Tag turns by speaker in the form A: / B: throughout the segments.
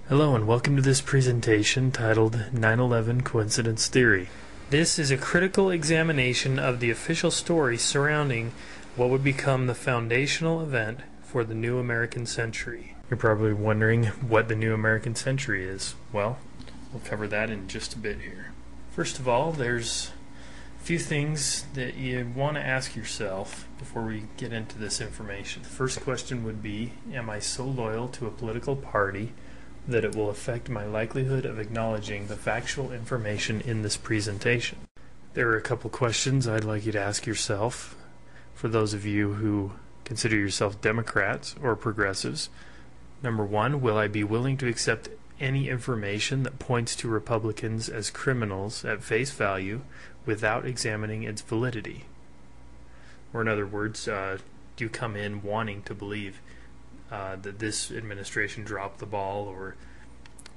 A: Hello and welcome to this presentation titled 9/11 Coincidence Theory. This is a critical examination of the official story surrounding what would become the foundational event for the new American century. You're probably wondering what the new American century is. Well, we'll cover that in just a bit here. First of all, there's a few things that you want to ask yourself before we get into this information. The first question would be, am I so loyal to a political party that it will affect my likelihood of acknowledging the factual information in this presentation? There are a couple questions I'd like you to ask yourself. For those of you who consider yourself Democrats or progressives, number one, will I be willing to accept any information that points to Republicans as criminals at face value without examining its validity? Or in other words, do you come in wanting to believe that this administration dropped the ball,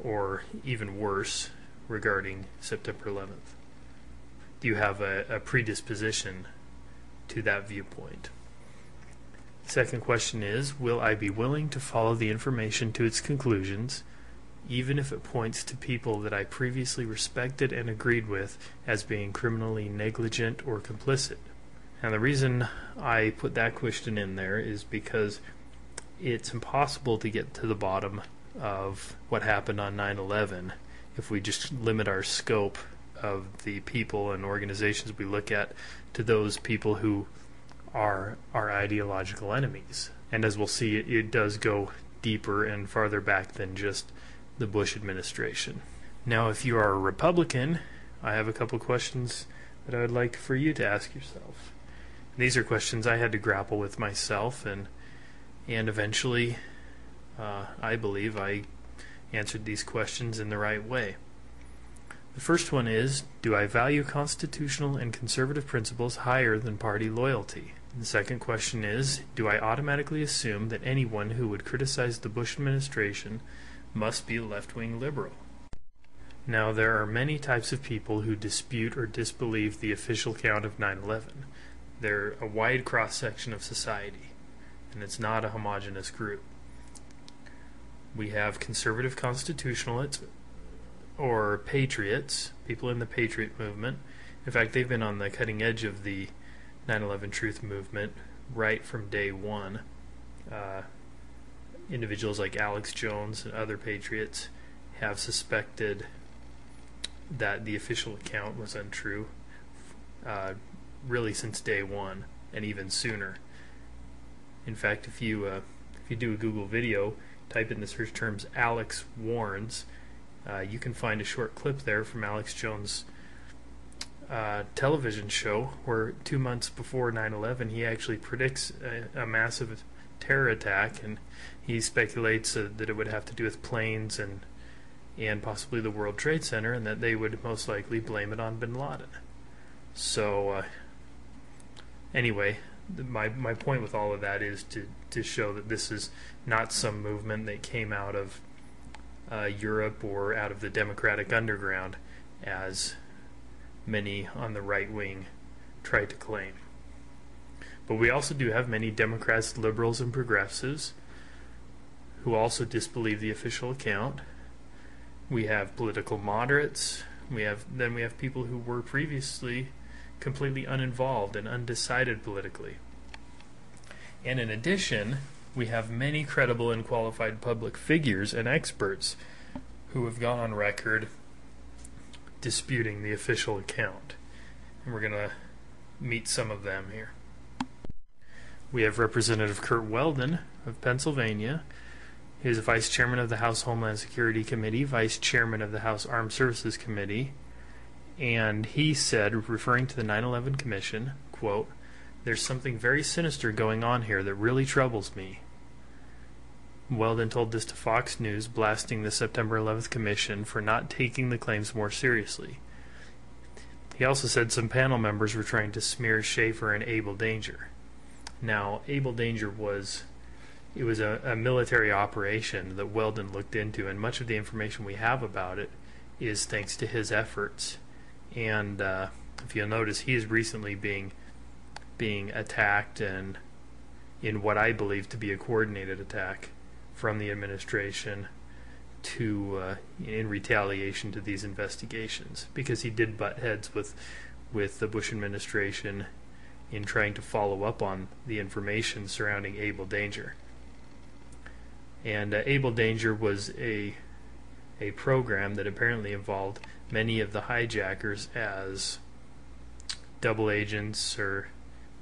A: or even worse, regarding September 11th? Do you have a predisposition to that viewpoint? Second question is, will I be willing to follow the information to its conclusions, even if it points to people that I previously respected and agreed with as being criminally negligent or complicit? And the reason I put that question in there is because it's impossible to get to the bottom of what happened on 9/11 if we just limit our scope of the people and organizations we look at to those people who are our ideological enemies. And as we'll see, it does go deeper and farther back than just the Bush administration. Now, if you are a Republican, I have a couple questions that I would like for you to ask yourself. These are questions I had to grapple with myself, and eventually, I believe I answered these questions in the right way. The first one is, do I value constitutional and conservative principles higher than party loyalty? The second question is, do I automatically assume that anyone who would criticize the Bush administration must be a left-wing liberal? Now, there are many types of people who dispute or disbelieve the official count of 9/11. They're a wide cross-section of society, and it's not a homogeneous group. We have conservative constitutionalists or patriots, people in the patriot movement. In fact, they've been on the cutting edge of the 9/11 truth movement right from day one. Individuals like Alex Jones and other patriots have suspected that the official account was untrue really since day one, and even sooner. In fact, if you do a Google video, type in the search terms Alex Warns, you can find a short clip there from Alex Jones' television show where 2 months before 9/11 he actually predicts a massive terror attack, and he speculates that it would have to do with planes and possibly the World Trade Center, and that they would most likely blame it on bin Laden. So anyway, my point with all of that is to show that this is not some movement that came out of Europe or out of the Democratic underground, as many on the right wing try to claim. But we also do have many Democrats, liberals, and progressives who also disbelieve the official account. We have political moderates. We have people who were previously completely uninvolved and undecided politically. And in addition, we have many credible and qualified public figures and experts who have gone on record disputing the official account. And we're going to meet some of them here. We have Representative Kurt Weldon of Pennsylvania. He is Vice Chairman of the House Homeland Security Committee, Vice Chairman of the House Armed Services Committee, and he said, referring to the 9/11 Commission, quote, "There's something very sinister going on here that really troubles me." Weldon told this to Fox News, blasting the September 11th Commission for not taking the claims more seriously. He also said some panel members were trying to smear Schaefer and Abel Danger. Now, Abel Danger was a military operation that Weldon looked into, and much of the information we have about it is thanks to his efforts. And if you'll notice, he is recently being attacked, and in what I believe to be a coordinated attack from the administration in retaliation to these investigations, because he did butt heads with the Bush administration in trying to follow up on the information surrounding Able Danger. And Able Danger was a program that apparently involved many of the hijackers as double agents,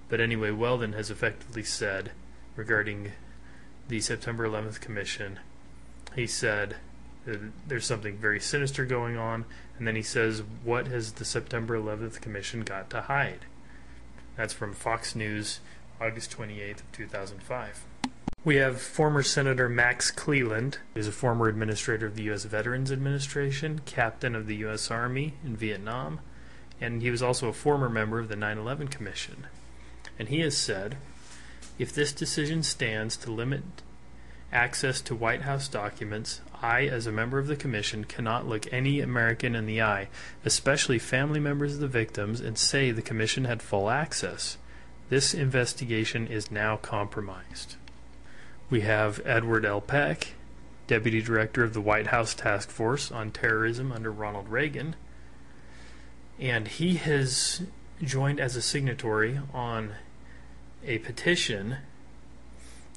A: but anyway, Weldon has effectively said regarding the September 11th Commission, he said there's something very sinister going on, and then he says, what has the September 11th Commission got to hide? That's from Fox News, August 28th of 2005. We have former Senator Max Cleland, who is a former administrator of the U.S. Veterans Administration, captain of the U.S. Army in Vietnam, and he was also a former member of the 9/11 Commission. And he has said, if this decision stands to limit access to White House documents, I, as a member of the Commission, cannot look any American in the eye, especially family members of the victims, and say the Commission had full access. This investigation is now compromised. We have Edward L. Peck, Deputy Director of the White House Task Force on Terrorism under Ronald Reagan, and he has joined as a signatory on a petition,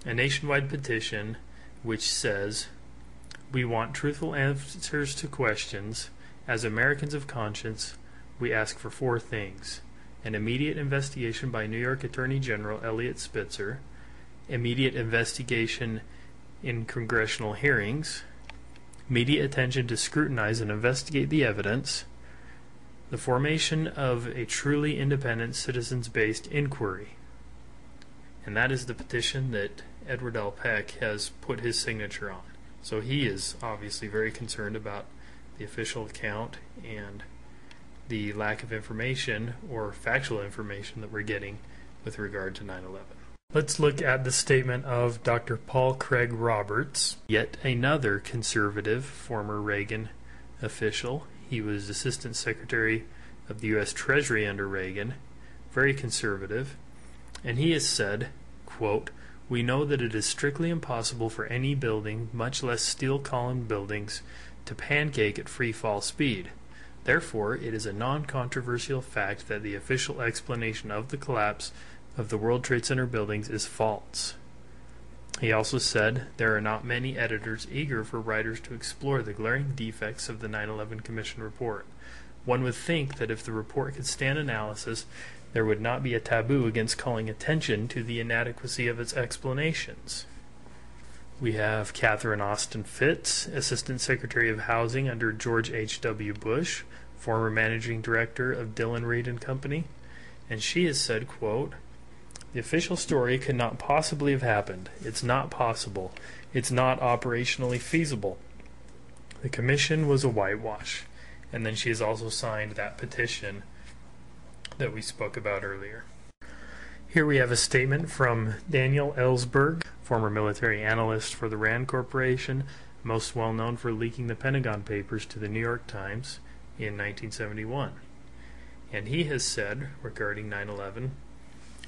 A: a nationwide petition, which says, we want truthful answers to questions. As Americans of conscience, we ask for 4 things: an immediate investigation by New York Attorney General Eliot Spitzer, immediate investigation in congressional hearings, immediate attention to scrutinize and investigate the evidence, the formation of a truly independent citizens-based inquiry. And that is the petition that Edward L. Peck has put his signature on. So he is obviously very concerned about the official account and the lack of information or factual information that we're getting with regard to 9/11. Let's look at the statement of Dr. Paul Craig Roberts, yet another conservative former Reagan official. He was Assistant Secretary of the U.S. Treasury under Reagan, very conservative, and he has said, quote, we know that it is strictly impossible for any building, much less steel-columned buildings, to pancake at free fall speed. Therefore, it is a non-controversial fact that the official explanation of the collapse of the World Trade Center buildings is false. He also said, there are not many editors eager for writers to explore the glaring defects of the 9/11 Commission report. One would think that if the report could stand analysis, there would not be a taboo against calling attention to the inadequacy of its explanations. We have Catherine Austin Fitts, Assistant Secretary of Housing under George H.W. Bush, former Managing Director of Dillon Read and Company, and she has said, quote, the official story could not possibly have happened. It's not possible. It's not operationally feasible. The commission was a whitewash. And then she has also signed that petition that we spoke about earlier. Here we have a statement from Daniel Ellsberg, former military analyst for the RAND Corporation, most well known for leaking the Pentagon Papers to the New York Times in 1971. And he has said regarding 9/11,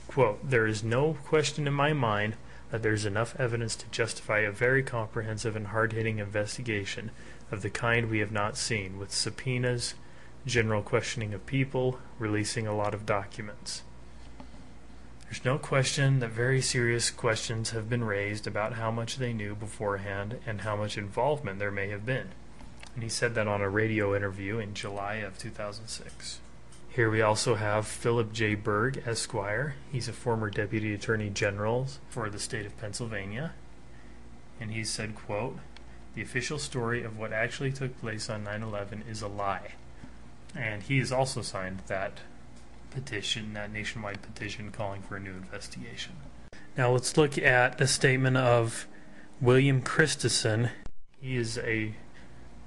A: quote, there is no question in my mind that there is enough evidence to justify a very comprehensive and hard-hitting investigation of the kind we have not seen, with subpoenas, general questioning of people, releasing a lot of documents. There's no question that very serious questions have been raised about how much they knew beforehand and how much involvement there may have been. And he said that on a radio interview in July of 2006. Here we also have Philip J. Berg, Esquire. He's a former Deputy Attorney General for the state of Pennsylvania. And he said, quote, the official story of what actually took place on 9/11 is a lie. And he has also signed that petition, that nationwide petition calling for a new investigation. Now let's look at the statement of William Christensen. He is a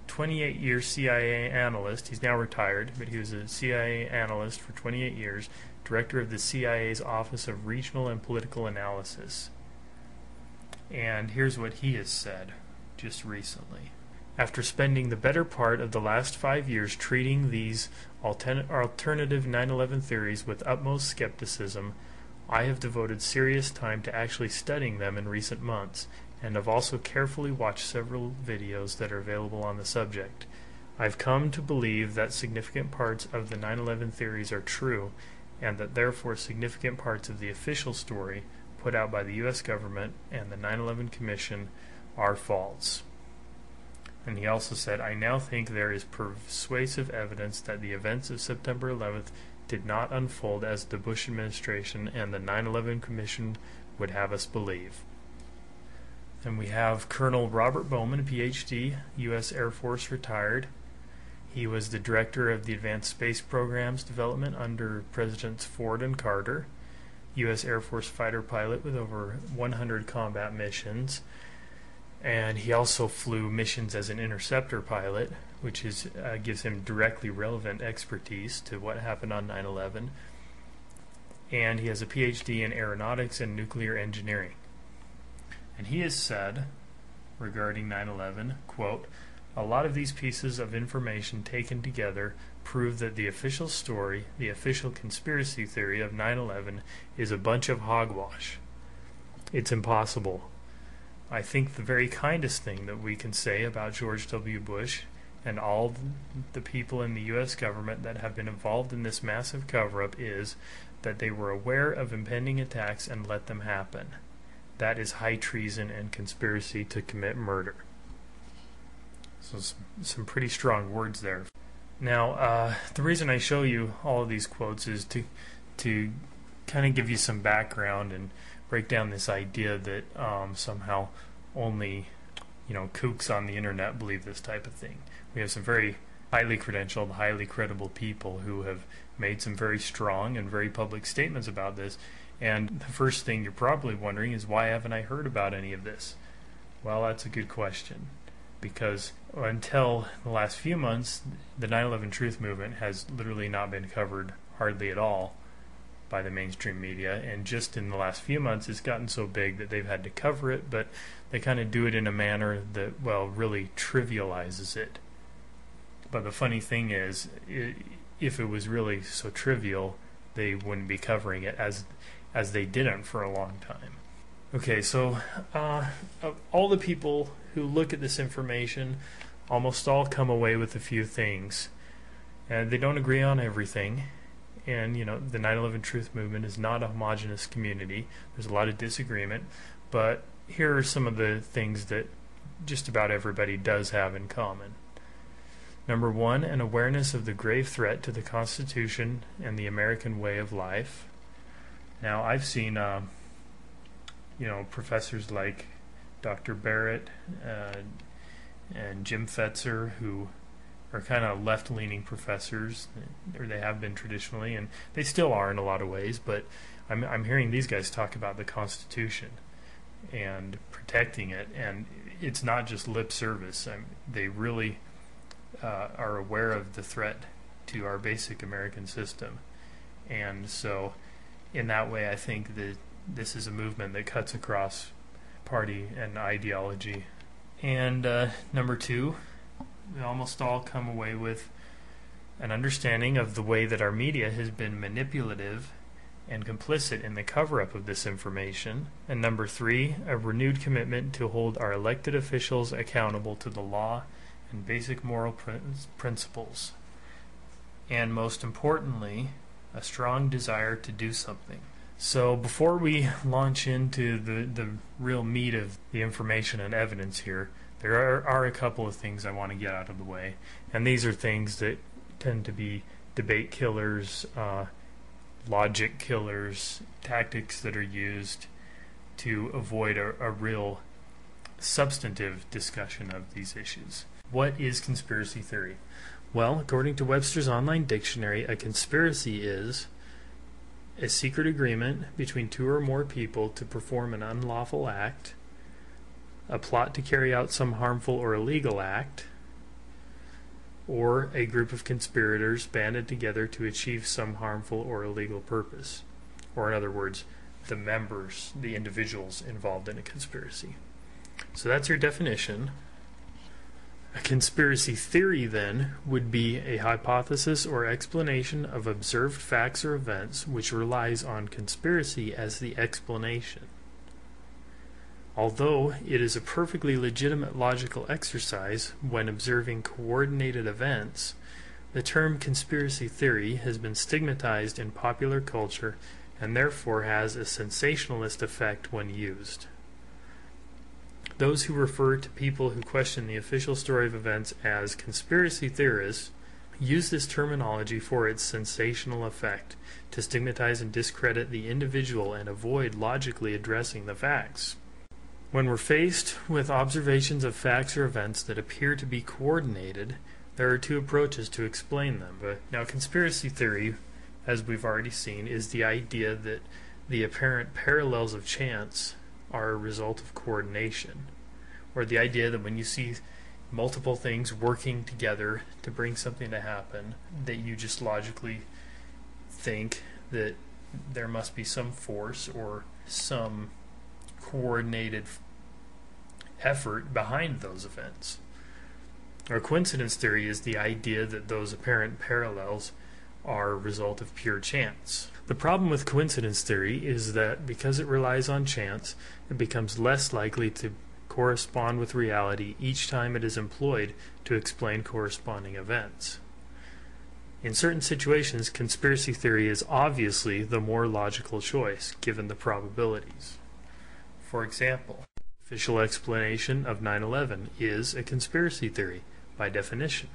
A: 28-year CIA analyst. He's now retired, but he was a CIA analyst for 28 years, director of the CIA's Office of Regional and Political Analysis. And here's what he has said just recently. After spending the better part of the last 5 years treating these alternative 9/11 theories with utmost skepticism, I have devoted serious time to actually studying them in recent months, and have also carefully watched several videos that are available on the subject. I've come to believe that significant parts of the 9/11 theories are true, and that therefore significant parts of the official story put out by the U.S. government and the 9/11 Commission are false. And he also said, I now think there is persuasive evidence that the events of September 11th did not unfold as the Bush administration and the 9/11 Commission would have us believe. Then we have Colonel Robert Bowman, Ph.D., U.S. Air Force, retired. He was the director of the Advanced Space Programs development under Presidents Ford and Carter, U.S. Air Force fighter pilot with over 100 combat missions, and he also flew missions as an interceptor pilot, which gives him directly relevant expertise to what happened on 9/11. And he has a Ph.D. in aeronautics and nuclear engineering. And he has said, regarding 9/11, quote, a lot of these pieces of information taken together prove that the official story, the official conspiracy theory of 9/11 is a bunch of hogwash. It's impossible. I think the very kindest thing that we can say about George W. Bush and all the people in the U.S. government that have been involved in this massive cover-up is that they were aware of impending attacks and let them happen. That is high treason and conspiracy to commit murder. So some pretty strong words there. Now, the reason I show you all of these quotes is to kind of give you some background and break down this idea that somehow only kooks on the internet believe this type of thing. We have some very highly credentialed, highly credible people who have made some very strong and very public statements about this. And the first thing you're probably wondering is, why haven't I heard about any of this? Well, that's a good question. Because until the last few months, the 9/11 Truth Movement has literally not been covered hardly at all by the mainstream media, and just in the last few months it's gotten so big that they've had to cover it, but they kind of do it in a manner that, well, really trivializes it. But the funny thing is, if it was really so trivial, they wouldn't be covering it, as they didn't for a long time. Okay, so all the people who look at this information almost all come away with a few things, and they don't agree on everything. And the 9/11 Truth Movement is not a homogenous community. There's a lot of disagreement, but here are some of the things that just about everybody does have in common. Number one, an awareness of the grave threat to the Constitution and the American way of life. Now, I've seen professors like Dr. Barrett and Jim Fetzer, who are kind of left-leaning professors, or they have been traditionally, and they still are in a lot of ways, but I'm hearing these guys talk about the Constitution and protecting it, and it's not just lip service. They really are aware of the threat to our basic American system. And so in that way, I think that this is a movement that cuts across party and ideology. And number two, we almost all come away with an understanding of the way that our media has been manipulative and complicit in the cover-up of this information. And number three, a renewed commitment to hold our elected officials accountable to the law and basic moral principles. And most importantly, a strong desire to do something. So before we launch into the real meat of the information and evidence here, there are a couple of things I want to get out of the way. And these are things that tend to be debate killers, logic killers, tactics that are used to avoid a real substantive discussion of these issues. What is conspiracy theory? Well, according to Webster's Online Dictionary, a conspiracy is a secret agreement between two or more people to perform an unlawful act, a plot to carry out some harmful or illegal act, or a group of conspirators banded together to achieve some harmful or illegal purpose. Or in other words, the members, the individuals involved in a conspiracy. So that's your definition. A conspiracy theory, then, would be a hypothesis or explanation of observed facts or events which relies on conspiracy as the explanation. Although it is a perfectly legitimate logical exercise when observing coordinated events, the term conspiracy theory has been stigmatized in popular culture and therefore has a sensationalist effect when used. Those who refer to people who question the official story of events as conspiracy theorists use this terminology for its sensational effect, to stigmatize and discredit the individual and avoid logically addressing the facts. When we're faced with observations of facts or events that appear to be coordinated, there are two approaches to explain them. Now, conspiracy theory, as we've already seen, is the idea that the apparent parallels of chance are a result of coordination, or the idea that when you see multiple things working together to bring something to happen, that you just logically think that there must be some force or some coordinated effort behind those events. Or coincidence theory is the idea that those apparent parallels are a result of pure chance. The problem with coincidence theory is that because it relies on chance, it becomes less likely to correspond with reality each time it is employed to explain corresponding events. In certain situations, conspiracy theory is obviously the more logical choice, given the probabilities. For example, the official explanation of 9/11 is a conspiracy theory, by definition.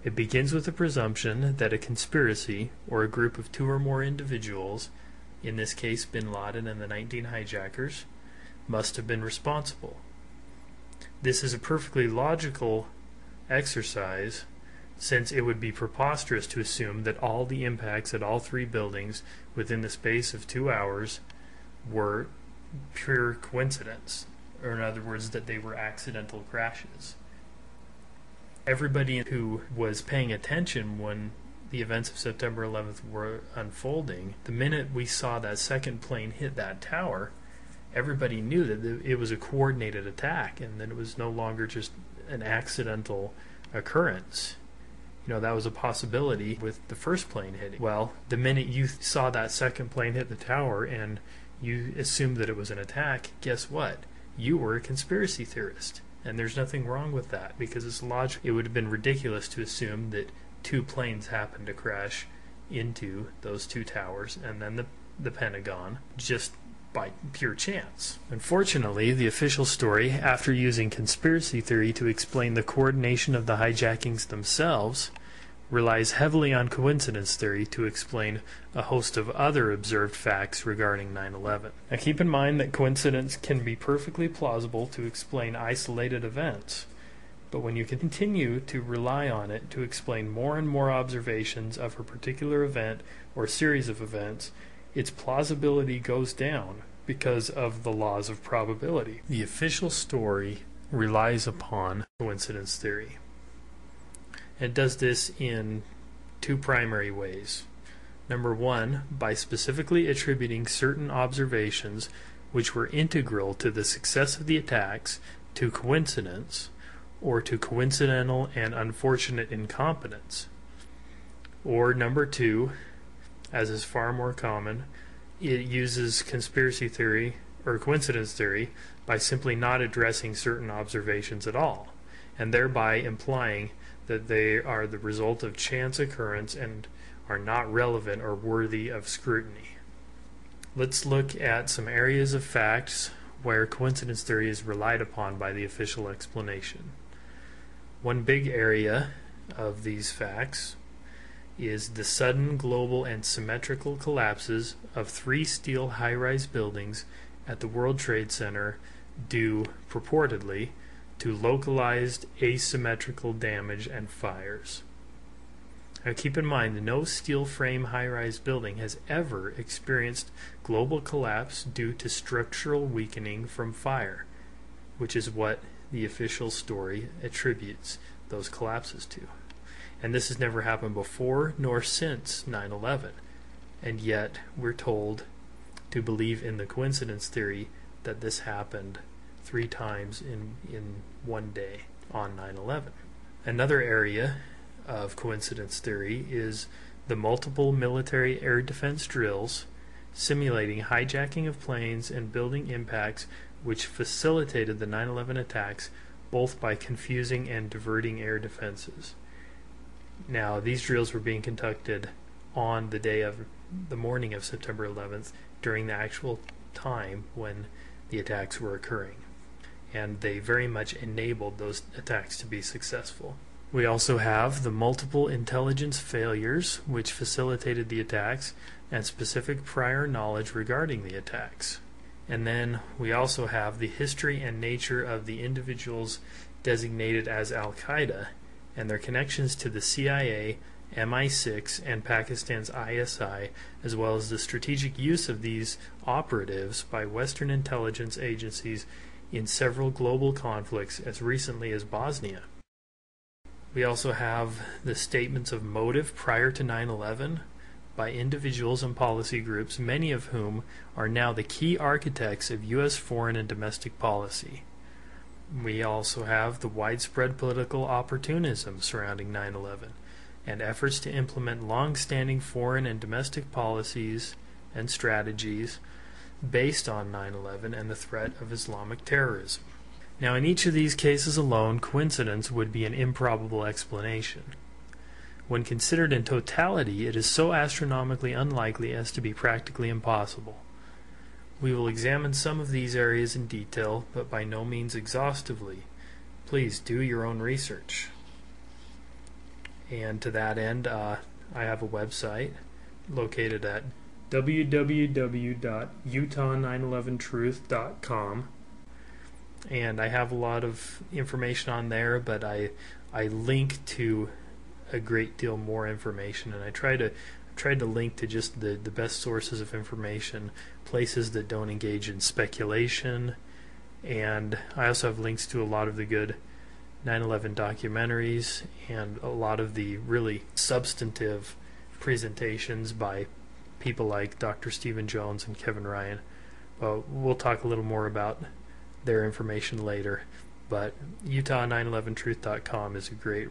A: It begins with the presumption that a conspiracy, or a group of two or more individuals, in this case bin Laden and the 19 hijackers, must have been responsible. This is a perfectly logical exercise, since it would be preposterous to assume that all the impacts at all three buildings within the space of 2 hours were pure coincidence, or in other words, that they were accidental crashes. Everybody who was paying attention when the events of September 11th were unfolding, the minute we saw that second plane hit that tower, everybody knew that it was a coordinated attack and that it was no longer just an accidental occurrence. You know, that was a possibility with the first plane hitting. Well, the minute you saw that second plane hit the tower and you assumed that it was an attack, guess what? You were a conspiracy theorist. And there's nothing wrong with that, because it's logical. It would have been ridiculous to assume that two planes happened to crash into those two towers and then the Pentagon just by pure chance. Unfortunately, the official story, after using conspiracy theory to explain the coordination of the hijackings themselves, relies heavily on coincidence theory to explain a host of other observed facts regarding 9/11. Now keep in mind that coincidence can be perfectly plausible to explain isolated events, but when you continue to rely on it to explain more and more observations of a particular event or series of events, its plausibility goes down because of the laws of probability. The official story relies upon coincidence theory. It does this in two primary ways. Number one, by specifically attributing certain observations which were integral to the success of the attacks to coincidence, or to coincidental and unfortunate incompetence. Or number two, as is far more common, it uses conspiracy theory or coincidence theory by simply not addressing certain observations at all, and thereby implying that they are the result of chance occurrence and are not relevant or worthy of scrutiny. Let's look at some areas of facts where coincidence theory is relied upon by the official explanation. One big area of these facts is the sudden global and symmetrical collapses of 3 steel high-rise buildings at the World Trade Center due, purportedly, to localized asymmetrical damage and fires. Now keep in mind, no steel frame high-rise building has ever experienced global collapse due to structural weakening from fire, which is what the official story attributes those collapses to. And this has never happened before nor since 9/11. And yet we're told to believe in the coincidence theory that this happened 3 times in one day on 9/11. Another area of coincidence theory is the multiple military air defense drills simulating hijacking of planes and building impacts which facilitated the 9/11 attacks both by confusing and diverting air defenses. Now, these drills were being conducted on the morning of September 11th during the actual time when the attacks were occurring, and they very much enabled those attacks to be successful. We also have the multiple intelligence failures, which facilitated the attacks, and specific prior knowledge regarding the attacks. And then we also have the history and nature of the individuals designated as Al-Qaeda and their connections to the CIA, MI6, and Pakistan's ISI, as well as the strategic use of these operatives by Western intelligence agencies in several global conflicts as recently as Bosnia. We also have the statements of motive prior to 9/11 by individuals and policy groups, many of whom are now the key architects of U.S. foreign and domestic policy. We also have the widespread political opportunism surrounding 9/11 and efforts to implement long-standing foreign and domestic policies and strategies based on 9/11 and the threat of Islamic terrorism. Now, in each of these cases alone, coincidence would be an improbable explanation. When considered in totality, it is so astronomically unlikely as to be practically impossible. We will examine some of these areas in detail, but by no means exhaustively. Please do your own research. And to that end, I have a website located at www.utah911truth.com. And I have a lot of information on there, but I link to a great deal more information, and I tried to link to just the best sources of information, places that don't engage in speculation, and I also have links to a lot of the good 9/11 documentaries and a lot of the really substantive presentations by people like Dr. Stephen Jones and Kevin Ryan. We'll talk a little more about their information later, but Utah911truth.com is a great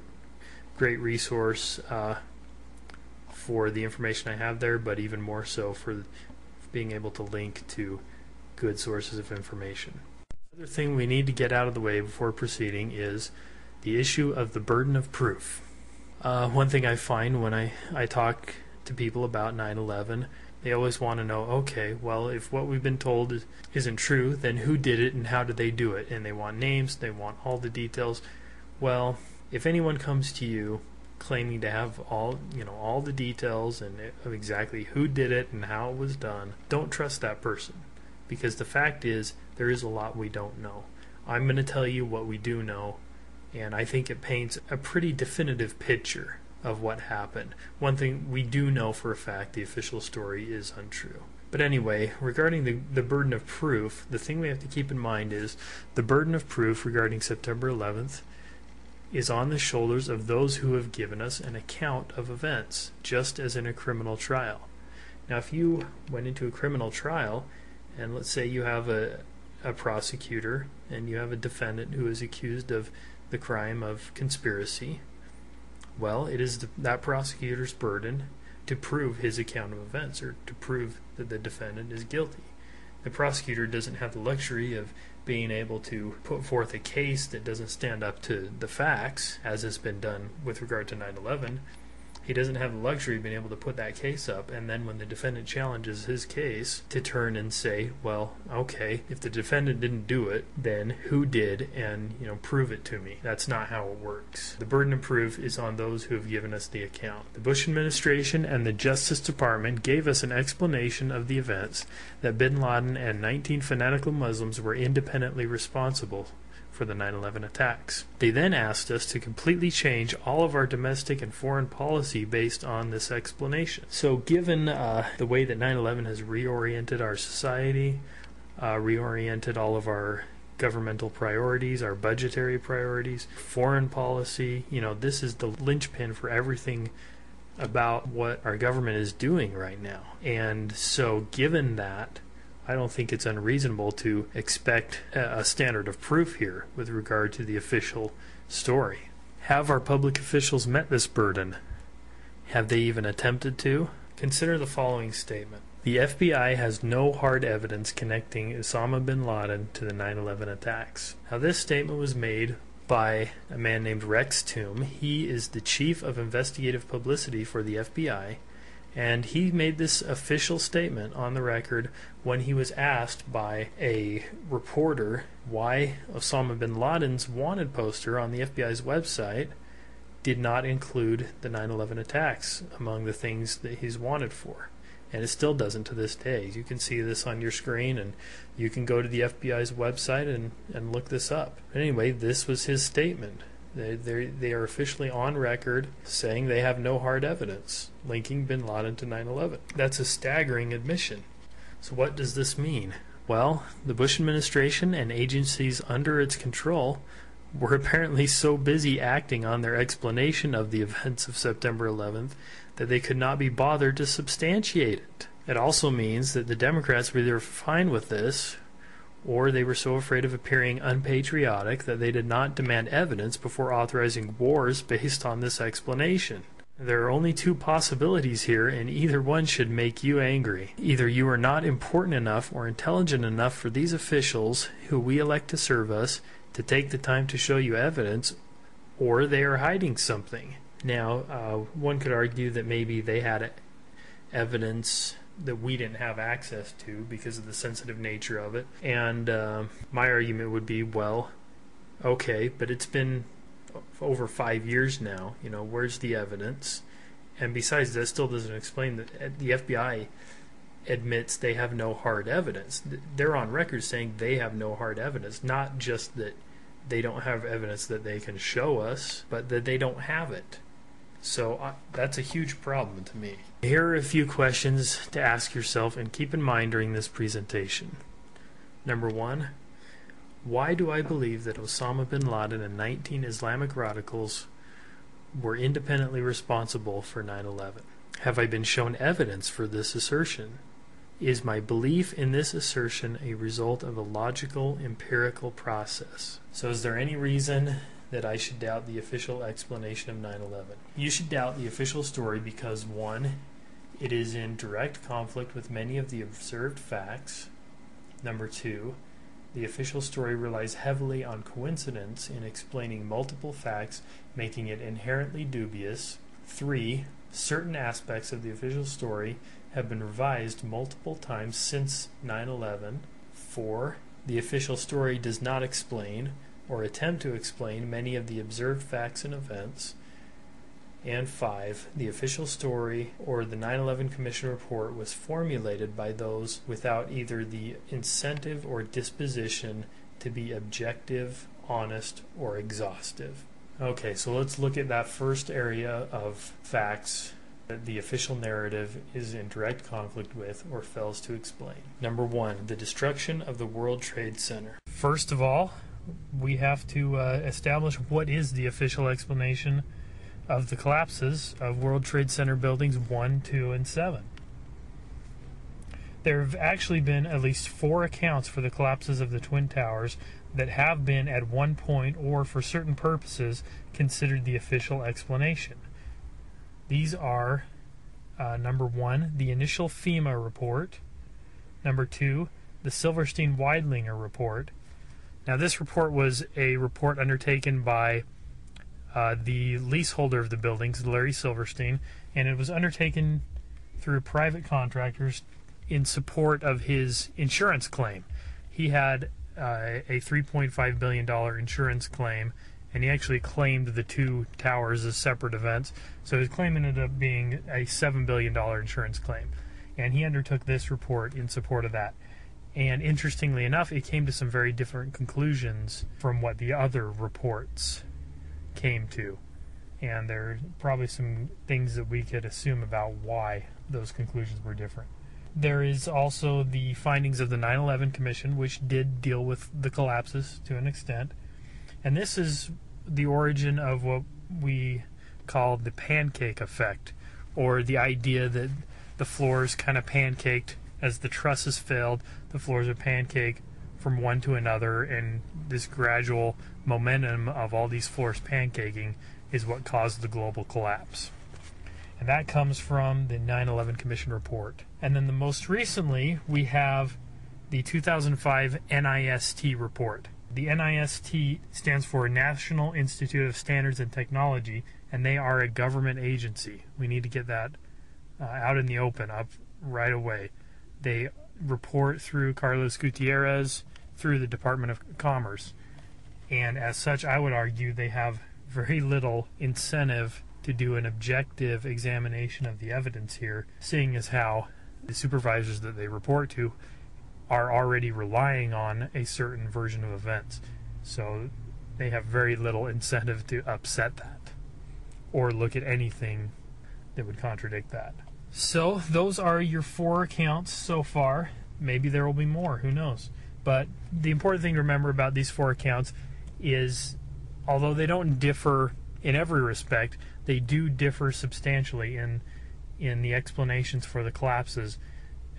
A: resource for the information I have there, but even more so for being able to link to good sources of information. Another thing we need to get out of the way before proceeding is the issue of the burden of proof. One thing I find when I talk to people about 9/11, they always want to know, okay, well, if what we've been told isn't true, then who did it and how did they do it? And they want names, they want all the details. Well, if anyone comes to you claiming to have all the details and of exactly who did it and how it was done, don't trust that person, because the fact is there is a lot we don't know. I'm going to tell you what we do know, and I think it paints a pretty definitive picture of what happened. One thing we do know for a fact, the official story is untrue. But anyway, regarding the burden of proof, the thing we have to keep in mind is the burden of proof regarding September 11th is on the shoulders of those who have given us an account of events, just as in a criminal trial. Now, if you went into a criminal trial, and let's say you have a prosecutor and you have a defendant who is accused of the crime of conspiracy, well, it is that prosecutor's burden to prove his account of events, or to prove that the defendant is guilty. The prosecutor doesn't have the luxury of being able to put forth a case that doesn't stand up to the facts, as has been done with regard to 9/11. He doesn't have the luxury of being able to put that case up, and then when the defendant challenges his case, to turn and say, well, okay, if the defendant didn't do it, then who did, and prove it to me. That's not how it works. The burden of proof is on those who have given us the account. The Bush administration and the Justice Department gave us an explanation of the events that bin Laden and 19 fanatical Muslims were independently responsible for the 9/11 attacks. They then asked us to completely change all of our domestic and foreign policy based on this explanation. So given the way that 9/11 has reoriented our society, reoriented all of our governmental priorities, our budgetary priorities, foreign policy, this is the linchpin for everything about what our government is doing right now. And so given that, I don't think it's unreasonable to expect a standard of proof here with regard to the official story. Have our public officials met this burden? Have they even attempted to? Consider the following statement. The FBI has no hard evidence connecting Osama bin Laden to the 9/11 attacks. Now, this statement was made by a man named Rex Toom. He is the chief of investigative publicity for the FBI, and he made this official statement on the record when he was asked by a reporter why Osama bin Laden's wanted poster on the FBI's website did not include the 9/11 attacks among the things that he's wanted for. And it still doesn't to this day. You can see this on your screen, and you can go to the FBI's website and look this up. But anyway, this was his statement. They are officially on record saying they have no hard evidence linking bin Laden to 9/11. That's a staggering admission. So what does this mean? Well, the Bush administration and agencies under its control were apparently so busy acting on their explanation of the events of September 11th that they could not be bothered to substantiate it. It also means that the Democrats were either fine with this, or they were so afraid of appearing unpatriotic that they did not demand evidence before authorizing wars based on this explanation. There are only two possibilities here, and either one should make you angry. Either you are not important enough or intelligent enough for these officials who we elect to serve us to take the time to show you evidence, or they are hiding something. Now, one could argue that maybe they had evidence that we didn't have access to because of the sensitive nature of it. And my argument would be, well, okay, but it's been over 5 years now. You know, where's the evidence? And besides, that still doesn't explain that the FBI admits they have no hard evidence. They're on record saying they have no hard evidence, not just that they don't have evidence that they can show us, but that they don't have it. So that's a huge problem to me. Here are a few questions to ask yourself and keep in mind during this presentation. Number one, why do I believe that Osama bin Laden and 19 Islamic radicals were independently responsible for 9/11? Have I been shown evidence for this assertion? Is my belief in this assertion a result of a logical, empirical process? So is there any reason that I should doubt the official explanation of 9/11? You should doubt the official story because, one, it is in direct conflict with many of the observed facts. Number two, the official story relies heavily on coincidence in explaining multiple facts, making it inherently dubious. Three, certain aspects of the official story have been revised multiple times since 9/11. Four, the official story does not explain or attempt to explain many of the observed facts and events. And five, the official story or the 9/11 Commission report was formulated by those without either the incentive or disposition to be objective, honest, or exhaustive. Okay, so let's look at that first area of facts that the official narrative is in direct conflict with or fails to explain. Number one, the destruction of the World Trade Center. First of all, we have to establish what is the official explanation of the collapses of World Trade Center buildings 1, 2, and 7. There have actually been at least 4 accounts for the collapses of the Twin Towers that have been at one point or for certain purposes considered the official explanation. These are number 1, the initial FEMA report, number 2, the Silverstein-Weidlinger report. Now this report was a report undertaken by the leaseholder of the buildings, Larry Silverstein, and it was undertaken through private contractors in support of his insurance claim. He had a $3.5 billion insurance claim, and he actually claimed the 2 towers as separate events, so his claim ended up being a $7 billion insurance claim, and he undertook this report in support of that. And interestingly enough, it came to some very different conclusions from what the other reports came to, and there are probably some things that we could assume about why those conclusions were different. There is also the findings of the 9/11 Commission, which did deal with the collapses to an extent, and this is the origin of what we call the pancake effect, or the idea that the floors kind of pancaked as the trusses failed. The floors are pancaked from one to another, and this gradual momentum of all these floors pancaking is what caused the global collapse. And that comes from the 9/11 Commission report. And then the most recently, we have the 2005 NIST report. The NIST stands for National Institute of Standards and Technology, and they are a government agency. We need to get that out in the open, up right away. They report through Carlos Gutierrez, through the Department of Commerce. And as such, I would argue they have very little incentive to do an objective examination of the evidence here, seeing as how the supervisors that they report to are already relying on a certain version of events. So they have very little incentive to upset that or look at anything that would contradict that. So those are your 4 accounts so far. Maybe there will be more, who knows. But the important thing to remember about these 4 accounts is, although they don't differ in every respect, they do differ substantially in the explanations for the collapses,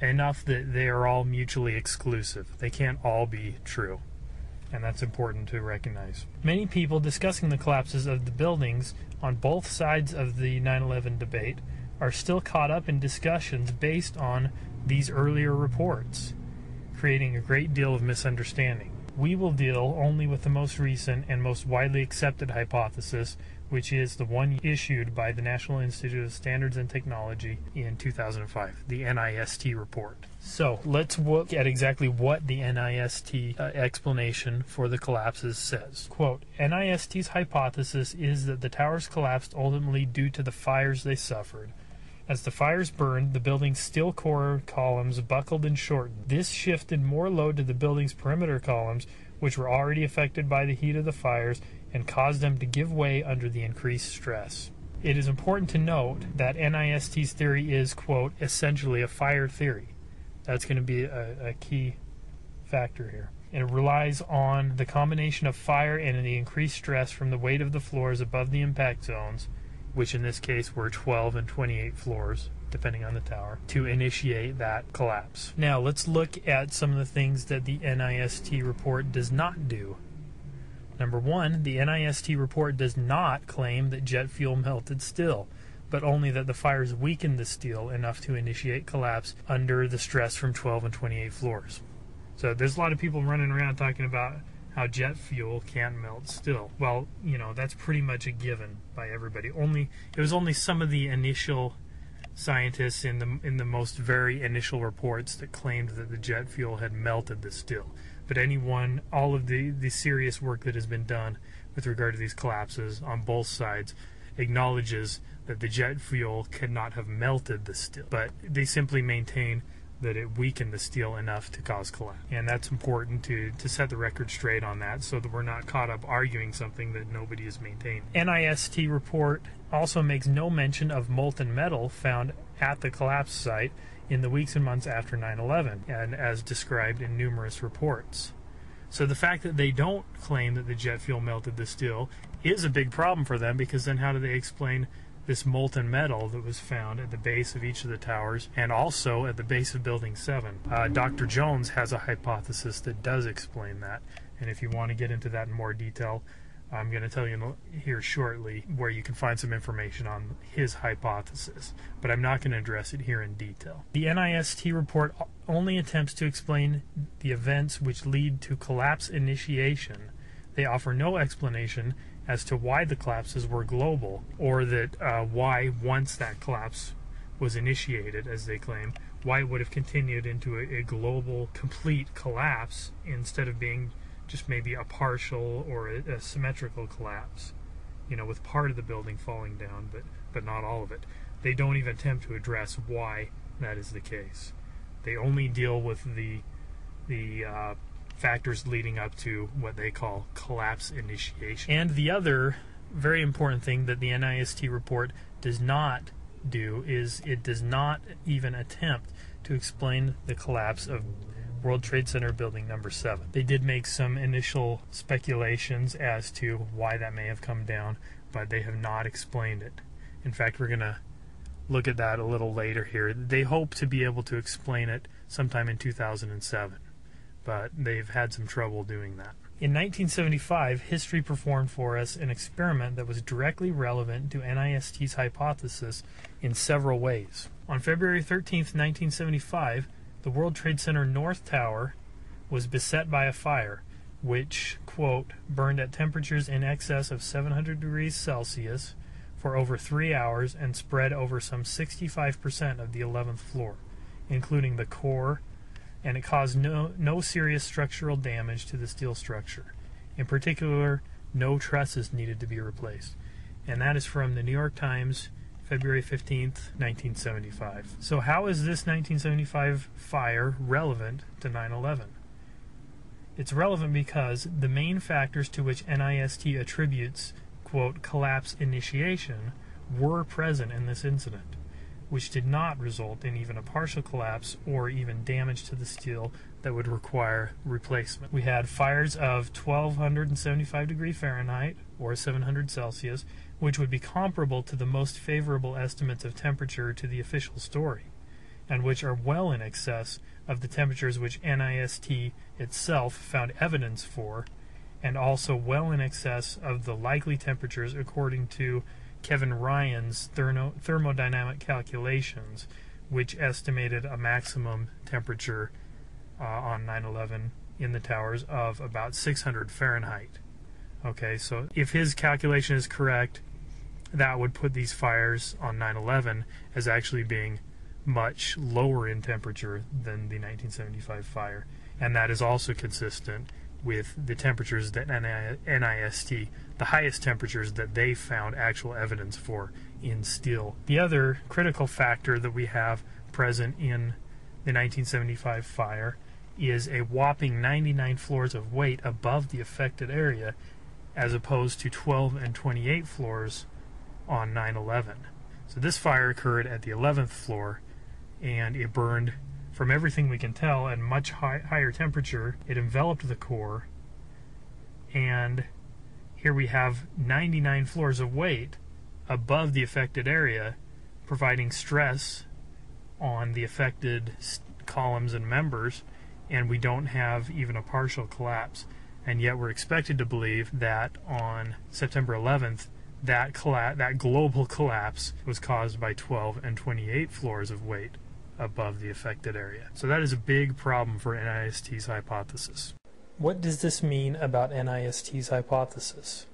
A: enough that they are all mutually exclusive. They can't all be true, and that's important to recognize. Many people discussing the collapses of the buildings on both sides of the 9/11 debate are still caught up in discussions based on these earlier reports, creating a great deal of misunderstanding. We will deal only with the most recent and most widely accepted hypothesis, which is the one issued by the National Institute of Standards and Technology in 2005, the NIST report. So let's look at exactly what the NIST explanation for the collapses says. Quote, NIST's hypothesis is that the towers collapsed ultimately due to the fires they suffered. As the fires burned, the building's steel core columns buckled and shortened. This shifted more load to the building's perimeter columns, which were already affected by the heat of the fires, and caused them to give way under the increased stress. It is important to note that NIST's theory is, quote, essentially a fire theory. That's going to be a key factor here. And it relies on the combination of fire and the increased stress from the weight of the floors above the impact zones, which in this case were 12 and 28 floors, depending on the tower, to initiate that collapse. Now, let's look at some of the things that the NIST report does not do. Number 1, the NIST report does not claim that jet fuel melted steel, but only that the fires weakened the steel enough to initiate collapse under the stress from 12 and 28 floors. So there's a lot of people running around talking about how jet fuel can't melt steel. Well, you know, that's pretty much a given by everybody. It was only some of the initial scientists in the most very initial reports that claimed that the jet fuel had melted the steel. But all of the serious work that has been done with regard to these collapses on both sides acknowledges that the jet fuel could not have melted the steel, but they simply maintain that it weakened the steel enough to cause collapse. And that's important to set the record straight on that, so that we're not caught up arguing something that nobody is maintaining. NIST report also makes no mention of molten metal found at the collapse site in the weeks and months after 9/11, and as described in numerous reports. So the fact that they don't claim that the jet fuel melted the steel is a big problem for them, because then how do they explain this molten metal that was found at the base of each of the towers and also at the base of Building 7? Dr. Jones has a hypothesis that does explain that, and if you want to get into that in more detail, I'm going to tell you here shortly where you can find some information on his hypothesis, but I'm not going to address it here in detail. The NIST report only attempts to explain the events which lead to collapse initiation. They offer no explanation as to why the collapses were global, or that why, once that collapse was initiated, as they claim, why it would have continued into a global, complete collapse instead of being just maybe a partial or a symmetrical collapse, you know, with part of the building falling down, but not all of it. They don't even attempt to address why that is the case. They only deal with the factors leading up to what they call collapse initiation. And the other very important thing that the NIST report does not do is it does not even attempt to explain the collapse of World Trade Center Building Number 7. They did make some initial speculations as to why that may have come down, but they have not explained it. In fact, we're going to look at that a little later here. They hope to be able to explain it sometime in 2007, but they've had some trouble doing that. In 1975, history performed for us an experiment that was directly relevant to NIST's hypothesis in several ways. On February 13, 1975, the World Trade Center North Tower was beset by a fire, which, quote, burned at temperatures in excess of 700 degrees Celsius for over 3 hours and spread over some 65% of the 11th floor, including the core, and it caused no serious structural damage to the steel structure. In particular, no trusses needed to be replaced. And that is from the New York Times, February 15th, 1975. So how is this 1975 fire relevant to 9/11? It's relevant because the main factors to which NIST attributes, quote, collapse initiation were present in this incident, which did not result in even a partial collapse or even damage to the steel that would require replacement. We had fires of 1275 degrees Fahrenheit or 700 Celsius, which would be comparable to the most favorable estimates of temperature to the official story, and which are well in excess of the temperatures which NIST itself found evidence for, and also well in excess of the likely temperatures according to Kevin Ryan's thermodynamic calculations, which estimated a maximum temperature on 9/11 in the towers of about 600 Fahrenheit. Okay, so if his calculation is correct, that would put these fires on 9/11 as actually being much lower in temperature than the 1975 fire, and that is also consistent with the temperatures that NIST, the highest temperatures that they found actual evidence for in steel. The other critical factor that we have present in the 1975 fire is a whopping 99 floors of weight above the affected area, as opposed to 12 and 28 floors on 9/11. So this fire occurred at the 11th floor, and it burned, from everything we can tell, at much higher temperature. It enveloped the core, and here we have 99 floors of weight above the affected area, providing stress on the affected columns and members, and we don't have even a partial collapse. And yet we're expected to believe that on September 11th, that global collapse was caused by 12 and 28 floors of weight above the affected area. So that is a big problem for NIST's hypothesis. What does this mean about NIST's hypothesis?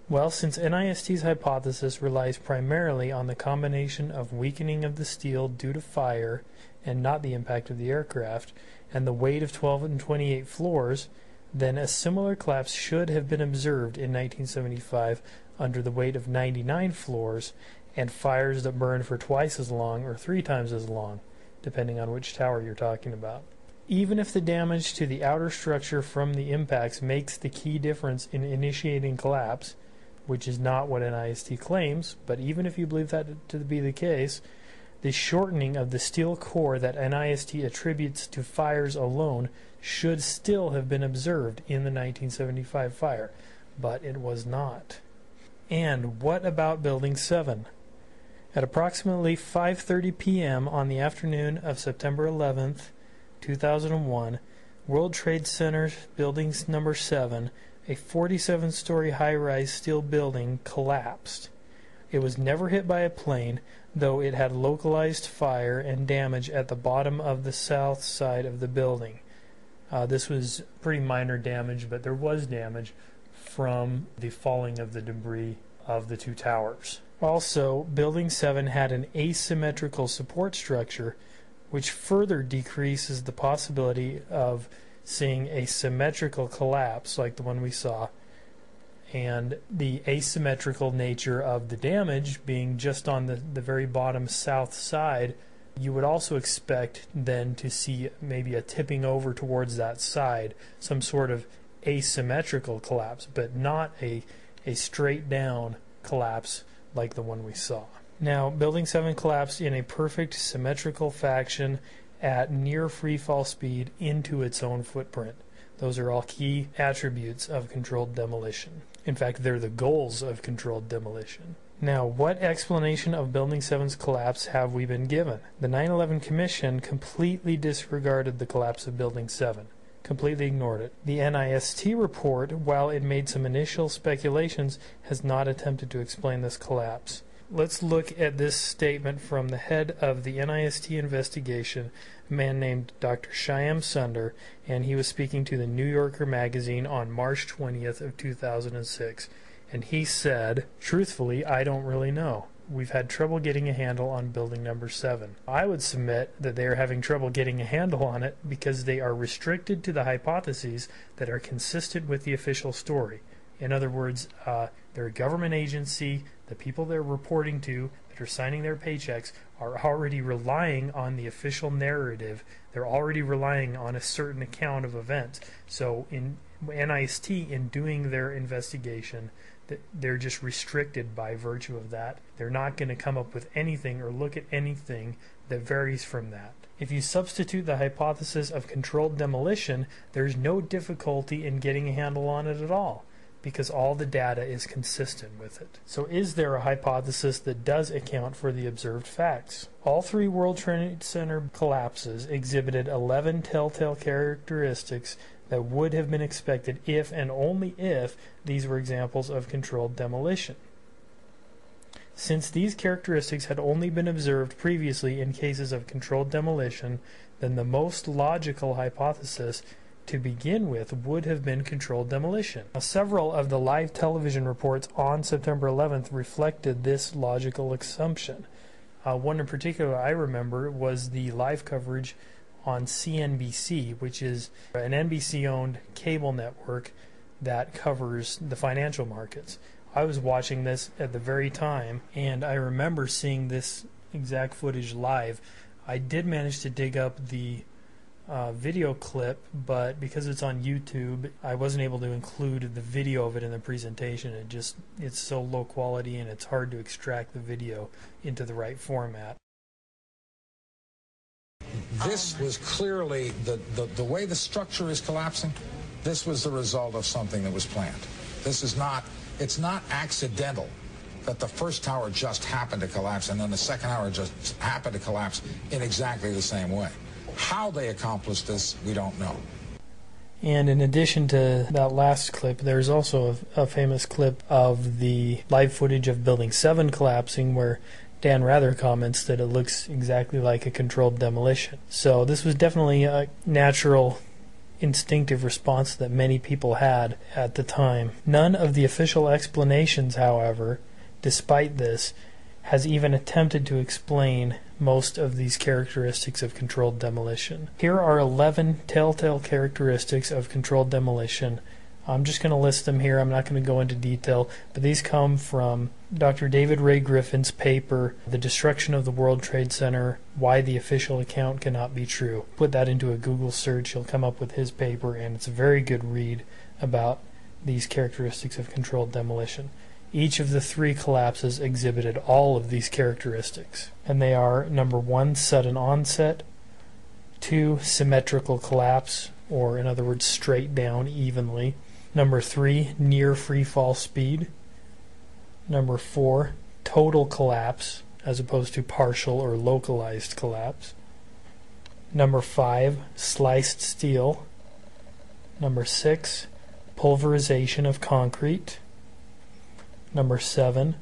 A: Well, since NIST's hypothesis relies primarily on the combination of weakening of the steel due to fire and not the impact of the aircraft, and the weight of 12 and 28 floors, then a similar collapse should have been observed in 1975 under the weight of 99 floors and fires that burned for twice as long or 3 times as long, depending on which tower you're talking about. Even if the damage to the outer structure from the impacts makes the key difference in initiating collapse, which is not what NIST claims, but even if you believe that to be the case, the shortening of the steel core that NIST attributes to fires alone should still have been observed in the 1975 fire, but it was not. And what about Building 7? At approximately 5:30 p.m. on the afternoon of September 11th, 2001, World Trade Center Building Number 7, a 47-story high-rise steel building, collapsed. It was never hit by a plane, though it had localized fire and damage at the bottom of the south side of the building. This was pretty minor damage, but there was damage from the falling of the debris of the 2 towers. Also, Building 7 had an asymmetrical support structure, which further decreases the possibility of seeing a symmetrical collapse like the one we saw, and the asymmetrical nature of the damage being just on the very bottom south side, you would also expect then to see maybe a tipping over towards that side, some sort of asymmetrical collapse, but not a straight down collapse like the one we saw. Now, Building 7 collapsed in a perfect symmetrical fashion at near free fall speed into its own footprint. Those are all key attributes of controlled demolition. In fact, they're the goals of controlled demolition. Now, what explanation of Building 7's collapse have we been given? The 9/11 Commission completely disregarded the collapse of Building 7. completely ignored it. The NIST report, while it made some initial speculations, has not attempted to explain this collapse. Let's look at this statement from the head of the NIST investigation, a man named Dr. Shyam Sundar, and he was speaking to the New Yorker magazine on March 20th of 2006. And he said, "Truthfully, I don't really know. We've had trouble getting a handle on building number 7. I would submit that they are having trouble getting a handle on it because they are restricted to the hypotheses that are consistent with the official story. In other words, they're a government agency, the people they're reporting to that are signing their paychecks are already relying on the official narrative. They're already relying on a certain account of events. So in NIST, in doing their investigation, they're just restricted by virtue of that. They're not going to come up with anything or look at anything that varies from that. If you substitute the hypothesis of controlled demolition, there's no difficulty in getting a handle on it at all, because all the data is consistent with it. So is there a hypothesis that does account for the observed facts? All 3 World Trade Center collapses exhibited 11 telltale characteristics that would have been expected if and only if these were examples of controlled demolition. Since these characteristics had only been observed previously in cases of controlled demolition, then the most logical hypothesis to begin with would have been controlled demolition. Now, several of the live television reports on September 11th reflected this logical assumption. One in particular I remember was the live coverage on CNBC, which is an NBC-owned cable network that covers the financial markets. I was watching this at the very time, and I remember seeing this exact footage live. I did manage to dig up the video clip, but because it's on YouTube, I wasn't able to include the video of it in the presentation. It's so low quality and it's hard to extract the video into the right format.
B: This was clearly the way the structure is collapsing. This was the result of something that was planned. It's not accidental that the first tower just happened to collapse and then the second tower just happened to collapse in exactly the same way. How they accomplished this, we don't know.
A: And in addition to that last clip, there's also a famous clip of the live footage of Building 7 collapsing where Dan Rather comments that it looks exactly like a controlled demolition. So this was definitely a natural, instinctive response that many people had at the time. None of the official explanations, however, despite this, has even attempted to explain most of these characteristics of controlled demolition. Here are 11 telltale characteristics of controlled demolition. I'm just going to list them here. I'm not going to go into detail, but these come from Dr. David Ray Griffin's paper, The Destruction of the World Trade Center, Why the Official Account Cannot Be True. Put that into a Google search, you'll come up with his paper, and it's a very good read about these characteristics of controlled demolition. Each of the 3 collapses exhibited all of these characteristics, and they are: number 1, sudden onset; 2, symmetrical collapse, or in other words, straight down evenly; number 3, near free fall speed; number 4, total collapse as opposed to partial or localized collapse; number 5, sliced steel; number 6, pulverization of concrete; number 7,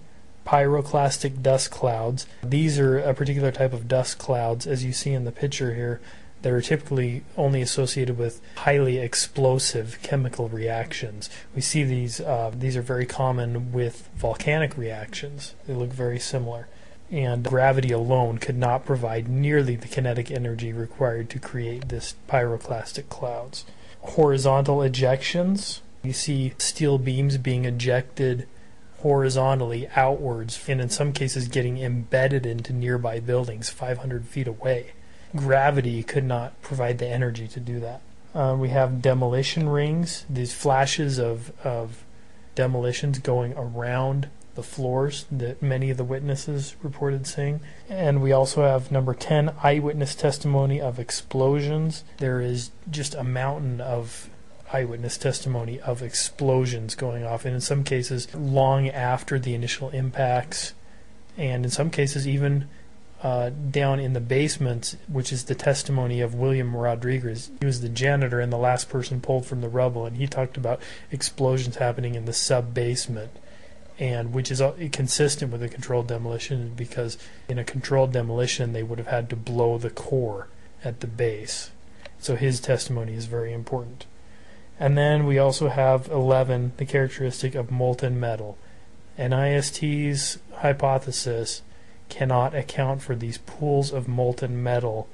A: pyroclastic dust clouds. These are a particular type of dust clouds, as you see in the picture here, that are typically only associated with highly explosive chemical reactions. We see these are very common with volcanic reactions. They look very similar. And gravity alone could not provide nearly the kinetic energy required to create this pyroclastic clouds. Horizontal ejections. You see steel beams being ejected horizontally outwards, and in some cases getting embedded into nearby buildings 500 feet away. Gravity could not provide the energy to do that. We have demolition rings, these flashes of demolitions going around the floors that many of the witnesses reported seeing. And we also have number 10, eyewitness testimony of explosions. There is just a mountain of eyewitness testimony of explosions going off, and in some cases long after the initial impacts, and in some cases even down in the basement, which is the testimony of William Rodriguez. He was the janitor and the last person pulled from the rubble, and he talked about explosions happening in the sub-basement, and which is consistent with a controlled demolition, because in a controlled demolition they would have had to blow the core at the base. So his testimony is very important. And then we also have 11, the characteristic of molten metal. NIST's hypothesis cannot account for these pools of molten metal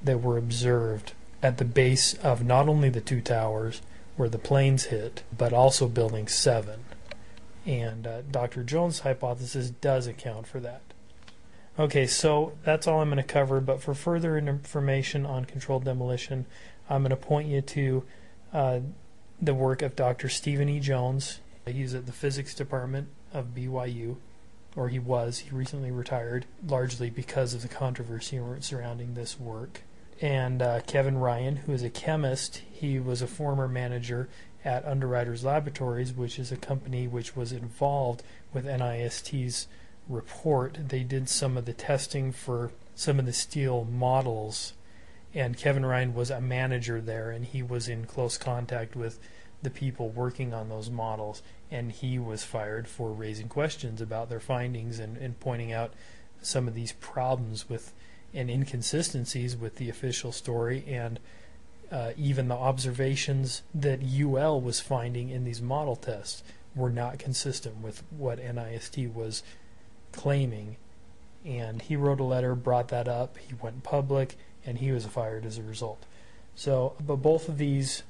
A: that were observed at the base of not only the two towers where the planes hit, but also Building 7. And Dr. Jones' hypothesis does account for that. Okay, so that's all I'm going to cover, but for further information on controlled demolition, I'm going to point you to the work of Dr. Stephen E. Jones. He's at the physics department of BYU, or he was. He recently retired, largely because of the controversy surrounding this work. And Kevin Ryan, who is a chemist. He was a former manager at Underwriters Laboratories, which is a company which was involved with NIST's report. They did some of the testing for some of the steel models, and Kevin Ryan was a manager there, and he was in close contact with the people working on those models, and he was fired for raising questions about their findings and pointing out some of these problems with and inconsistencies with the official story, and even the observations that UL was finding in these model tests were not consistent with what NIST was claiming. And he wrote a letter, brought that up, he went public, and he was fired as a result. So, but both of these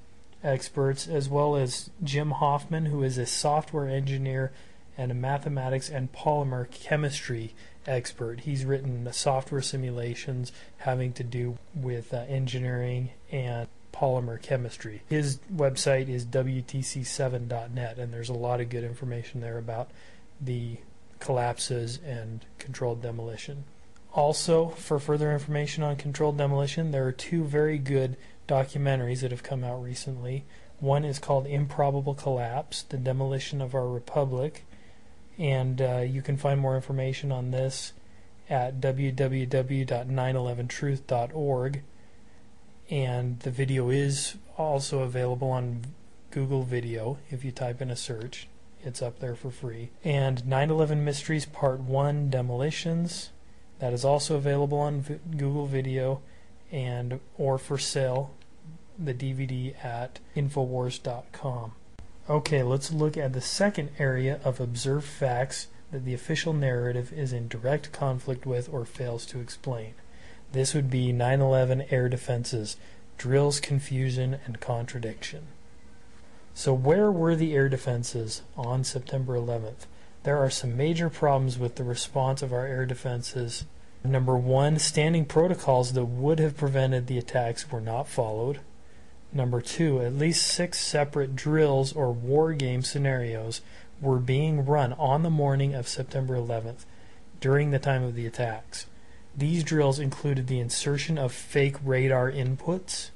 A: experts, as well as Jim Hoffman, who is a software engineer and a mathematics and polymer chemistry expert. He's written software simulations having to do with engineering and polymer chemistry. His website is WTC7.net, and there's a lot of good information there about the collapses and controlled demolition. Also, for further information on controlled demolition, there are two very good documentaries that have come out recently. One is called Improbable Collapse, The Demolition of Our Republic, and you can find more information on this at www.911truth.org, and the video is also available on Google Video. If you type in a search, it's up there for free. And 9/11 Mysteries Part 1, Demolitions, that is also available on Google Video and or for sale, the DVD at Infowars.com. Okay, let's look at the second area of observed facts that the official narrative is in direct conflict with or fails to explain. This would be 9/11 air defenses, drills, confusion, and contradiction. So where were the air defenses on September 11th? There are some major problems with the response of our air defenses. Number one, standing protocols that would have prevented the attacks were not followed. Number two, at least 6 separate drills or war game scenarios were being run on the morning of September 11th during the time of the attacks. These drills included the insertion of fake radar inputs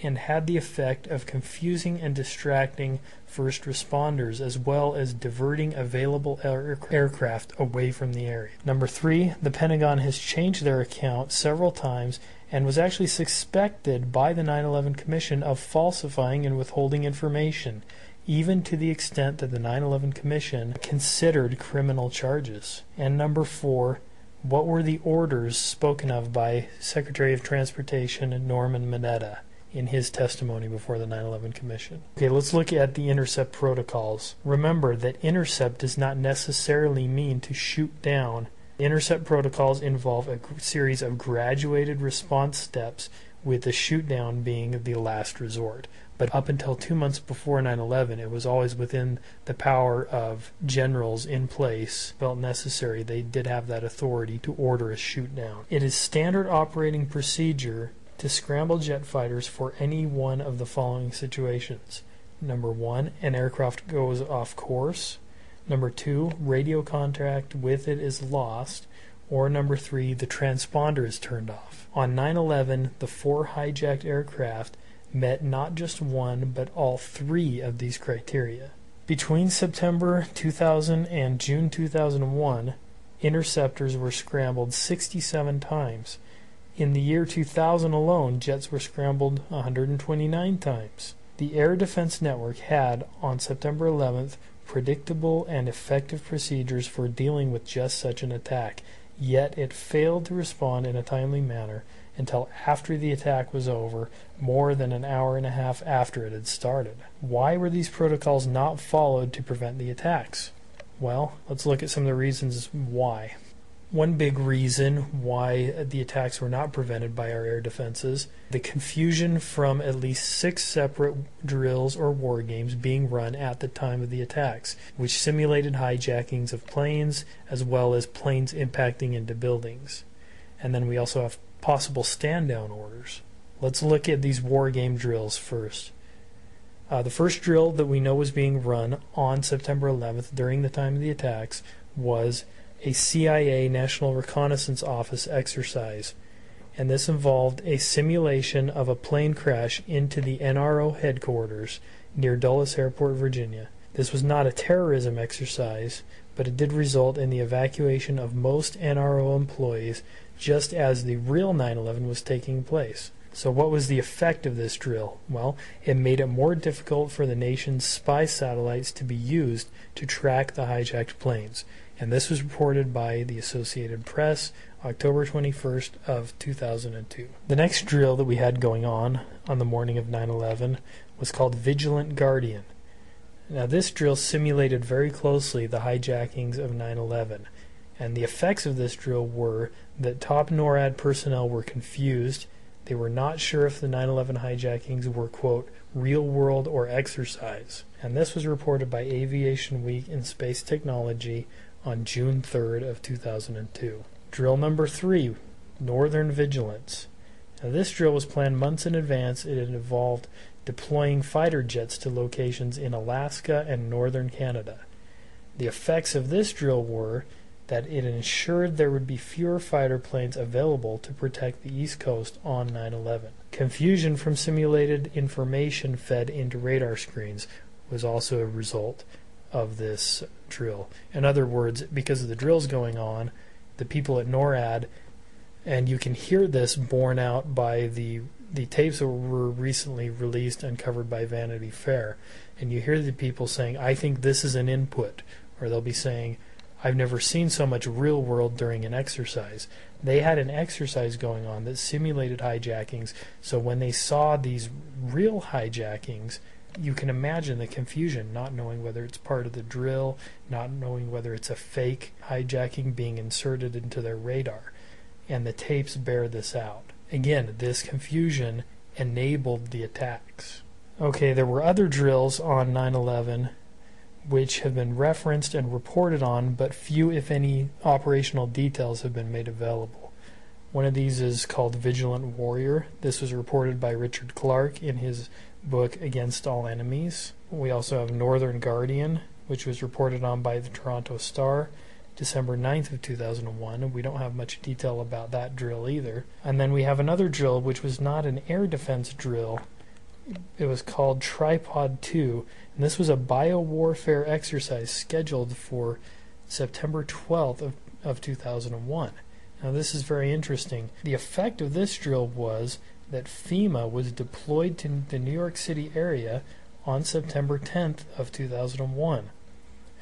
A: and had the effect of confusing and distracting first responders, as well as diverting available aircraft away from the area. Number three, the Pentagon has changed their account several times and was actually suspected by the 9/11 Commission of falsifying and withholding information, even to the extent that the 9/11 Commission considered criminal charges. And number four, what were the orders spoken of by Secretary of Transportation Norman Mineta in his testimony before the 9/11 Commission? Okay, let's look at the intercept protocols. Remember that intercept does not necessarily mean to shoot down. Intercept protocols involve a series of graduated response steps, with the shoot down being the last resort. But up until 2 months before 9/11, it was always within the power of generals in place. Felt necessary, they did have that authority to order a shoot down. It is standard operating procedure to scramble jet fighters for any one of the following situations. Number one, an aircraft goes off course. Number two, radio contact with it is lost. Or number three, the transponder is turned off. On 9/11, the 4 hijacked aircraft met not just one, but all 3 of these criteria. Between September 2000 and June 2001, interceptors were scrambled 67 times. In the year 2000 alone, jets were scrambled 129 times. The Air Defense Network had, on September 11th, predictable and effective procedures for dealing with just such an attack, yet it failed to respond in a timely manner until after the attack was over, more than an hour and a half after it had started. Why were these protocols not followed to prevent the attacks? Well, let's look at some of the reasons why. One big reason why the attacks were not prevented by our air defenses, the confusion from at least 6 separate drills or war games being run at the time of the attacks, which simulated hijackings of planes as well as planes impacting into buildings. And then we also have possible stand-down orders. Let's look at these war game drills first. The first drill that we know was being run on September 11th during the time of the attacks was a CIA National Reconnaissance Office exercise, and this involved a simulation of a plane crash into the NRO headquarters near Dulles Airport, Virginia. This was not a terrorism exercise, but it did result in the evacuation of most NRO employees just as the real 9/11 was taking place. So what was the effect of this drill? Well, it made it more difficult for the nation's spy satellites to be used to track the hijacked planes. And this was reported by the Associated Press, October 21st of 2002. The next drill that we had going on the morning of 9/11 was called Vigilant Guardian. Now this drill simulated very closely the hijackings of 9/11. And the effects of this drill were that top NORAD personnel were confused. They were not sure if the 9/11 hijackings were, quote, real world or exercise. And this was reported by Aviation Week in Space Technology on June 3rd of 2002. Drill number 3, Northern Vigilance. Now this drill was planned months in advance. It involved deploying fighter jets to locations in Alaska and northern Canada. The effects of this drill were that it ensured there would be fewer fighter planes available to protect the East Coast on 9/11. Confusion from simulated information fed into radar screens was also a result of this drill. In other words, because of the drills going on, the people at NORAD, and you can hear this borne out by the tapes that were recently released and covered by Vanity Fair, and you hear the people saying, I think this is an input, or they'll be saying, I've never seen so much real world during an exercise. They had an exercise going on that simulated hijackings, so when they saw these real hijackings, you can imagine the confusion, not knowing whether it's part of the drill, not knowing whether it's a fake hijacking being inserted into their radar. And the tapes bear this out. Again, this confusion enabled the attacks. Okay, there were other drills on 9/11 which have been referenced and reported on, but few, if any, operational details have been made available. One of these is called Vigilant Warrior. This was reported by Richard Clark in his book Against All Enemies. We also have Northern Guardian, which was reported on by the Toronto Star, December 9th of 2001. We don't have much detail about that drill either. And then we have another drill which was not an air defense drill. It was called Tripod 2, and this was a biowarfare exercise scheduled for September 12th of 2001. Now this is very interesting. The effect of this drill was that FEMA was deployed to the New York City area on September 10th of 2001.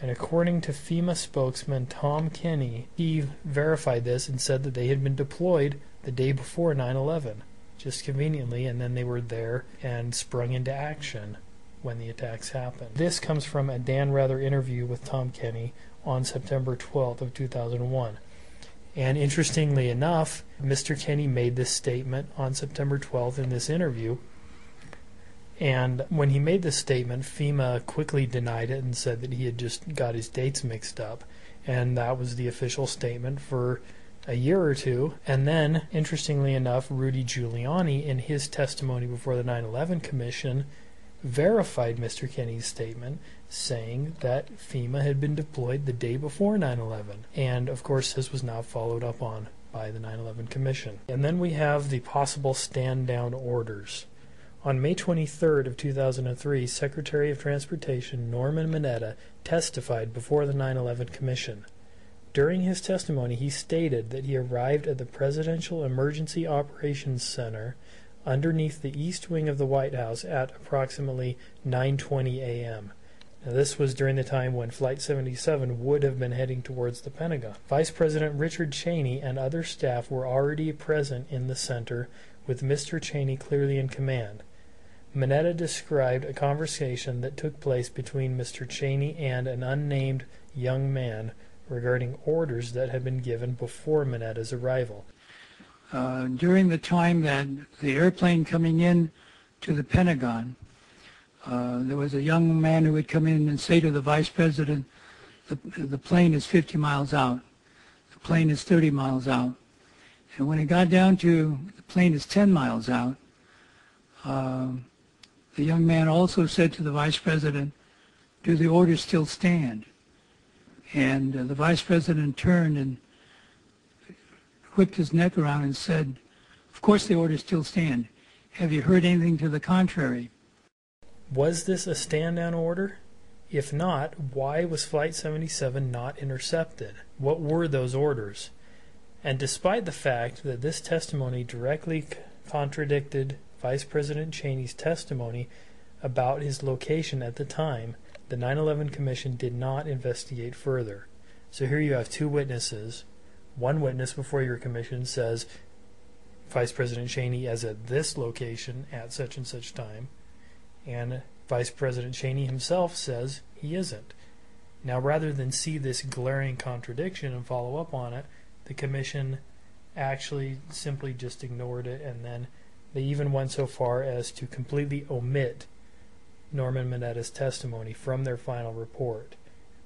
A: And according to FEMA spokesman Tom Kenny, he verified this and said that they had been deployed the day before 9/11. Just conveniently, and then they were there and sprung into action when the attacks happened. This comes from a Dan Rather interview with Tom Kenny on September 12th of 2001. And interestingly enough, Mr. Kenny made this statement on September 12th in this interview. And when he made this statement, FEMA quickly denied it and said that he had just got his dates mixed up. And that was the official statement for a year or two. And then, interestingly enough, Rudy Giuliani, in his testimony before the 9/11 Commission, verified Mr. Kenny's statement, saying that FEMA had been deployed the day before 9/11. And, of course, this was not followed up on by the 9/11 Commission. And then we have the possible stand-down orders. On May 23rd of 2003, Secretary of Transportation Norman Mineta testified before the 9/11 Commission. During his testimony, he stated that he arrived at the Presidential Emergency Operations Center underneath the east wing of the White House at approximately 9:20 a.m. Now, this was during the time when Flight 77 would have been heading towards the Pentagon. Vice President Richard Cheney and other staff were already present in the center, with Mr. Cheney clearly in command. Mineta described a conversation that took place between Mr. Cheney and an unnamed young man regarding orders that had been given before Mineta's arrival.
C: During the time that the airplane coming in to the Pentagon, there was a young man who would come in and say to the vice president, the plane is 50 miles out, the plane is 30 miles out. And when it got down to the plane is 10 miles out, the young man also said to the vice president, do the orders still stand? And the vice president turned and whipped his neck around and said, of course the orders still stand. Have you heard anything to the contrary?
A: Was this a stand-down order? If not, why was Flight 77 not intercepted? What were those orders? And despite the fact that this testimony directly contradicted Vice President Cheney's testimony about his location at the time, the 9/11 Commission did not investigate further. So here you have two witnesses. One witness before your commission says Vice President Cheney is at this location at such and such time, and Vice President Cheney himself says he isn't. Now, rather than see this glaring contradiction and follow up on it, the commission actually simply just ignored it, and then they even went so far as to completely omit Norman Mineta's testimony from their final report.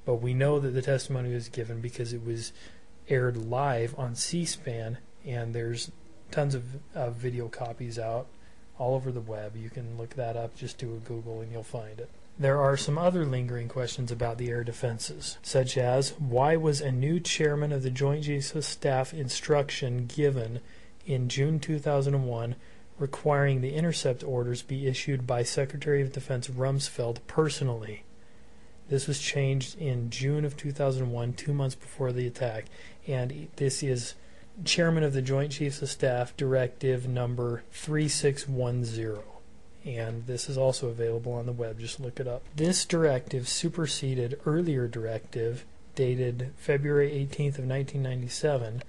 A: But we know that the testimony was given because it was aired live on C-SPAN, and there's tons of video copies out all over the web. You can look that up, just do a Google and you'll find it. There are some other lingering questions about the air defenses, such as why was a new chairman of the Joint Chiefs of Staff instruction given in June 2001 requiring the intercept orders be issued by Secretary of Defense Rumsfeld personally. This was changed in June of 2001, 2 months before the attack, and this is Chairman of the Joint Chiefs of Staff Directive number 3610. And this is also available on the web, just look it up. This directive superseded earlier directive dated February 18th of 1997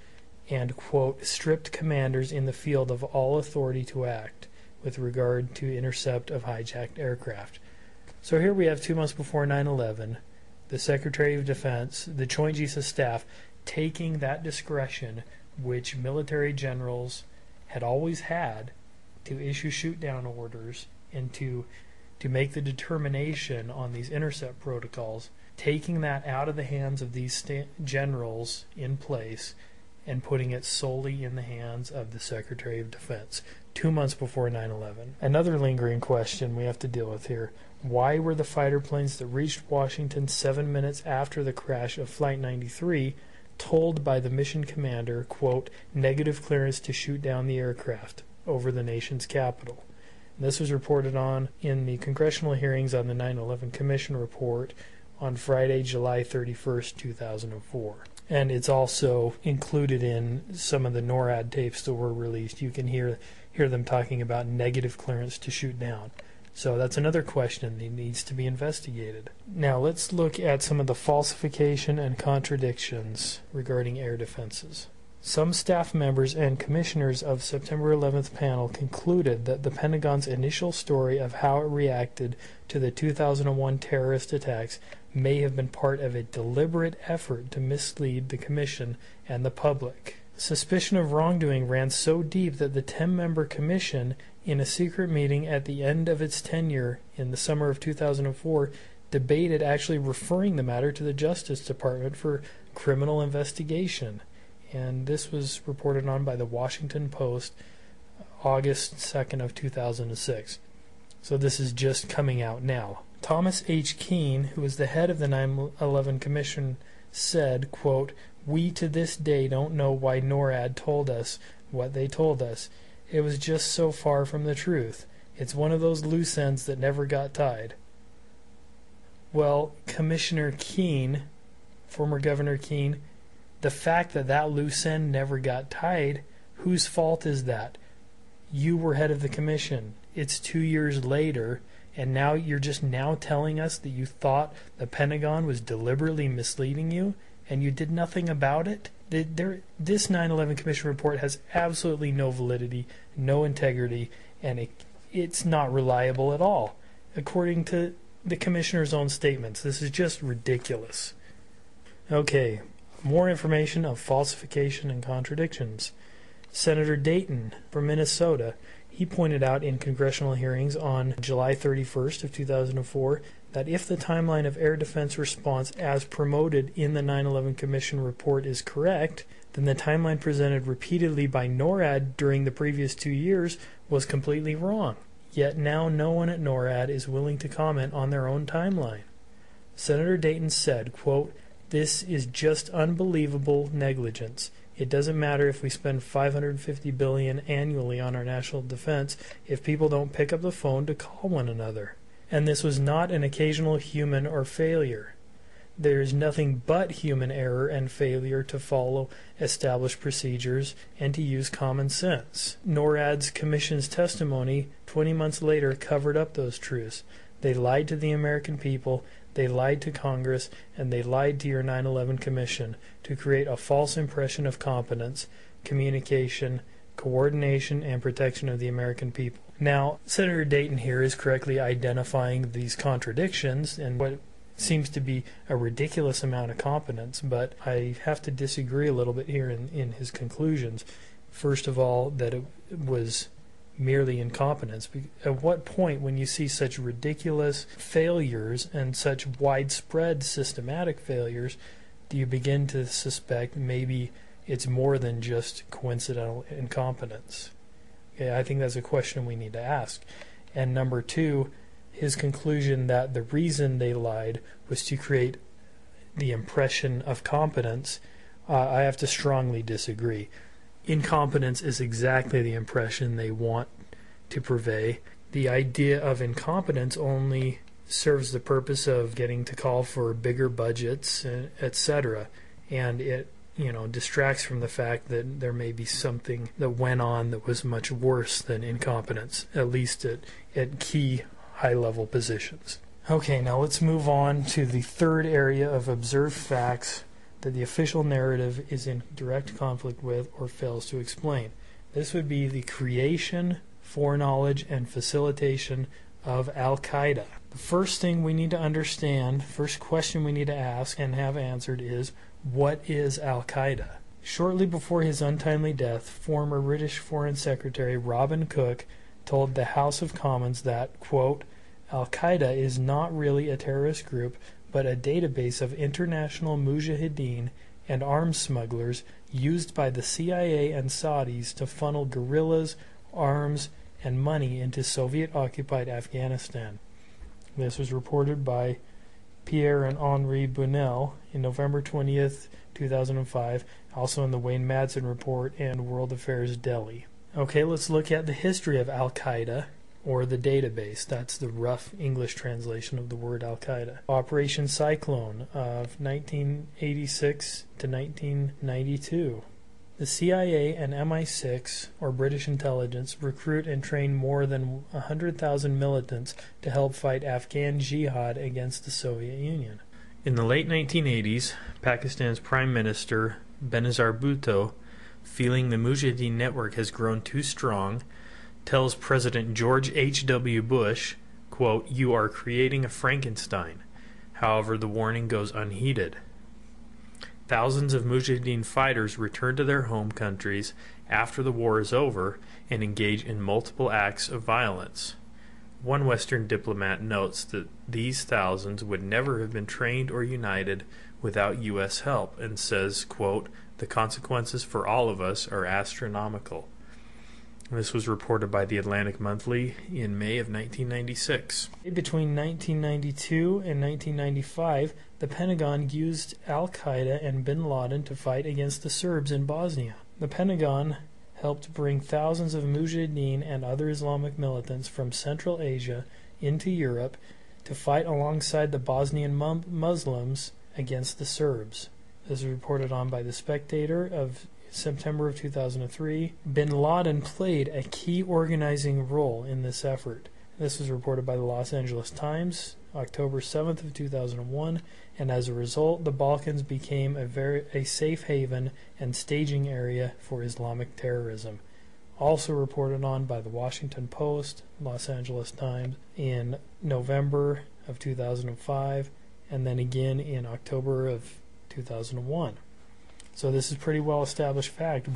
A: and, quote, stripped commanders in the field of all authority to act with regard to intercept of hijacked aircraft. So here we have 2 months before 9/11, the Secretary of Defense, the Joint Chiefs of Staff, taking that discretion which military generals had always had to issue shoot-down orders and to make the determination on these intercept protocols, taking that out of the hands of these generals in place and putting it solely in the hands of the Secretary of Defense 2 months before 9/11. Another lingering question we have to deal with here. Why were the fighter planes that reached Washington 7 minutes after the crash of Flight 93 told by the mission commander, quote, negative clearance to shoot down the aircraft over the nation's capital? And this was reported on in the congressional hearings on the 9/11 Commission report on Friday, July 31st, 2004. And it's also included in some of the NORAD tapes that were released. You can hear them talking about negative clearance to shoot down. So that's another question that needs to be investigated. Now let's look at some of the falsification and contradictions regarding air defenses. Some staff members and commissioners of September 11th panel concluded that the Pentagon's initial story of how it reacted to the 2001 terrorist attacks may have been part of a deliberate effort to mislead the Commission and the public. Suspicion of wrongdoing ran so deep that the 10-member Commission, in a secret meeting at the end of its tenure in the summer of 2004, debated actually referring the matter to the Justice Department for criminal investigation. And this was reported on by the Washington Post, August 2nd of 2006. So this is just coming out now. Thomas H. Keene, who was the head of the 9/11 Commission, said, quote, we to this day don't know why NORAD told us what they told us. It was just so far from the truth. It's one of those loose ends that never got tied. Well, Commissioner Keene, former Governor Keene, The fact that that loose end never got tied, whose fault is that? You were head of the commission. It's 2 years later, and now you're just now telling us that you thought the Pentagon was deliberately misleading you, and you did nothing about it? This 9/11 Commission report has absolutely no validity, no integrity, and it's not reliable at all. According to the Commissioner's own statements, this is just ridiculous. Okay, more information of falsification and contradictions. Senator Dayton from Minnesota, he pointed out in congressional hearings on July 31st of 2004 that if the timeline of air defense response as promoted in the 9/11 Commission report is correct, then the timeline presented repeatedly by NORAD during the previous 2 years was completely wrong. Yet now no one at NORAD is willing to comment on their own timeline. Senator Dayton said, quote, "This is just unbelievable negligence. It doesn't matter if we spend $550 billion annually on our national defense if people don't pick up the phone to call one another. And this was not an occasional human or failure. There is nothing but human error and failure to follow established procedures and to use common sense." NORAD's commission's testimony 20 months later covered up those truths. They lied to the American people, they lied to Congress, and they lied to your 9/11 Commission to create a false impression of competence, communication, coordination, and protection of the American people. Now, Senator Dayton here is correctly identifying these contradictions and what seems to be a ridiculous amount of competence, but I have to disagree a little bit here in his conclusions. First of all, that it was merely incompetence. At what point, when you see such ridiculous failures and such widespread systematic failures, do you begin to suspect maybe it's more than just coincidental incompetence? Okay, I think that's a question we need to ask. And number two, his conclusion that the reason they lied was to create the impression of competence, I have to strongly disagree. Incompetence is exactly the impression they want to purvey. The idea of incompetence only serves the purpose of getting to call for bigger budgets, etc. And it, distracts from the fact that there may be something that went on that was much worse than incompetence, at least at key high-level positions. Okay, now let's move on to the third area of observed facts that the official narrative is in direct conflict with or fails to explain. This would be the creation, foreknowledge, and facilitation of Al-Qaeda. The first thing we need to understand, first question we need to ask and have answered is, what is Al-Qaeda? Shortly before his untimely death, former British Foreign Secretary Robin Cook told the House of Commons that, quote, "Al-Qaeda is not really a terrorist group, but a database of international mujahideen and arms smugglers used by the CIA and Saudis to funnel guerrillas, arms, and money into Soviet-occupied Afghanistan." This was reported by Pierre and Henri Bunel in November 20th, 2005, also in the Wayne Madsen Report and World Affairs Delhi. Okay, let's look at the history of Al-Qaeda, or the database. That's the rough English translation of the word Al-Qaeda. Operation Cyclone of 1986 to 1992. The CIA and MI6, or British intelligence, recruit and train more than 100,000 militants to help fight Afghan jihad against the Soviet Union. In the late 1980s, Pakistan's Prime Minister Benazir Bhutto, feeling the Mujahideen network has grown too strong, tells President George H.W. Bush, quote, "You are creating a Frankenstein." However, the warning goes unheeded. Thousands of Mujahideen fighters return to their home countries after the war is over and engage in multiple acts of violence. One Western diplomat notes that these thousands would never have been trained or united without U.S. help and says, quote, "The consequences for all of us are astronomical." This was reported by the Atlantic Monthly in May of 1996. Between 1992 and 1995, the Pentagon used Al-Qaeda and bin Laden to fight against the Serbs in Bosnia. The Pentagon helped bring thousands of Mujahideen and other Islamic militants from Central Asia into Europe to fight alongside the Bosnian Muslims against the Serbs. This is reported on by The Spectator of September of 2003. Bin Laden played a key organizing role in this effort. This was reported by the Los Angeles Times, October 7th of 2001, and as a result, the Balkans became a safe haven and staging area for Islamic terrorism. Also reported on by the Washington Post, Los Angeles Times, in November of 2005, and then again in October of 2001. So this is pretty well established fact.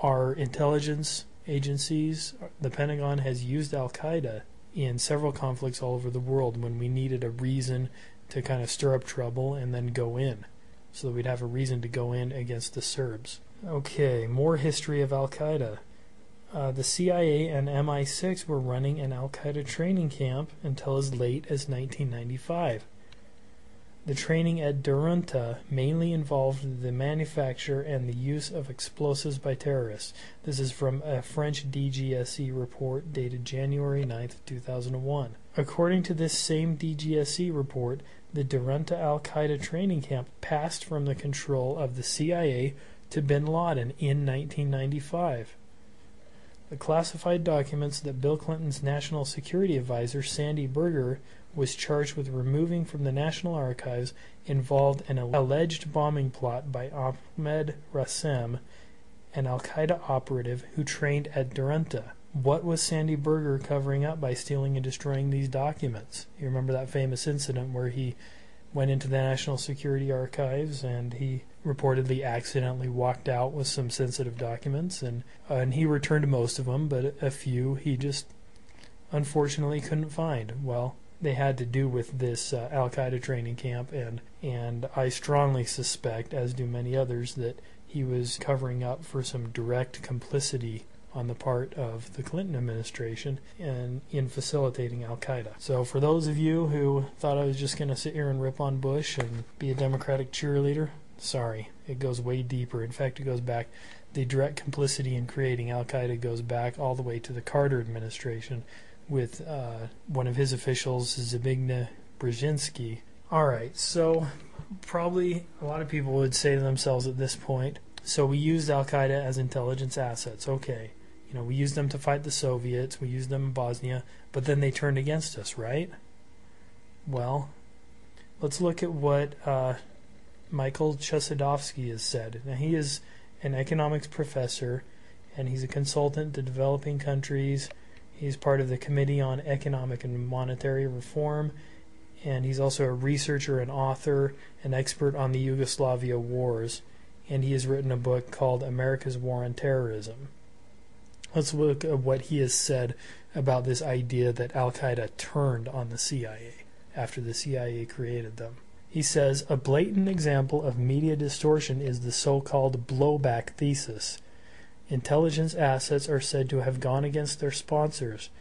A: Our intelligence agencies, the Pentagon has used Al-Qaeda in several conflicts all over the world when we needed a reason to kind of stir up trouble and then go in. So that we'd have a reason to go in against the Serbs. Okay, more history of Al-Qaeda. The CIA and MI6 were running an Al-Qaeda training camp until as late as 1995. The training at Derunta mainly involved the manufacture and the use of explosives by terrorists. This is from a French DGSE report dated January 9th, 2001. According to this same DGSE report, the Derunta al-Qaeda training camp passed from the control of the CIA to bin Laden in 1995. The classified documents that Bill Clinton's National Security Advisor, Sandy Berger, was charged with removing from the National Archives involved an alleged bombing plot by Ahmed Rassem, an al-Qaeda operative who trained at Derunta. What was Sandy Berger covering up by stealing and destroying these documents? You remember that famous incident where he went into the National Security Archives and he reportedly accidentally walked out with some sensitive documents, and he returned most of them, but a few he just unfortunately couldn't find. Well, they had to do with this Al-Qaeda training camp, and I strongly suspect, as do many others, that he was covering up for some direct complicity on the part of the Clinton administration and in facilitating Al-Qaeda. So for those of you who thought I was just going to sit here and rip on Bush and be a Democratic cheerleader, sorry, it goes way deeper. In fact, it goes back, the direct complicity in creating Al-Qaeda goes back all the way to the Carter administration with one of his officials, Zbigniew Brzezinski. Alright, so probably a lot of people would say to themselves at this point, so we used Al-Qaeda as intelligence assets. Okay, we used them to fight the Soviets, we used them in Bosnia, but then they turned against us, right? Well, let's look at what Michael Chossudovsky has said. Now, he is an economics professor, and he's a consultant to developing countries. He's part of the Committee on Economic and Monetary Reform, and he's also a researcher and author, an expert on the Yugoslavia wars, and he has written a book called America's War on Terrorism. Let's look at what he has said about this idea that Al-Qaeda turned on the CIA after the CIA created them. He says, a blatant example of media distortion is the so-called blowback thesis. Intelligence assets are said to have gone against their sponsors.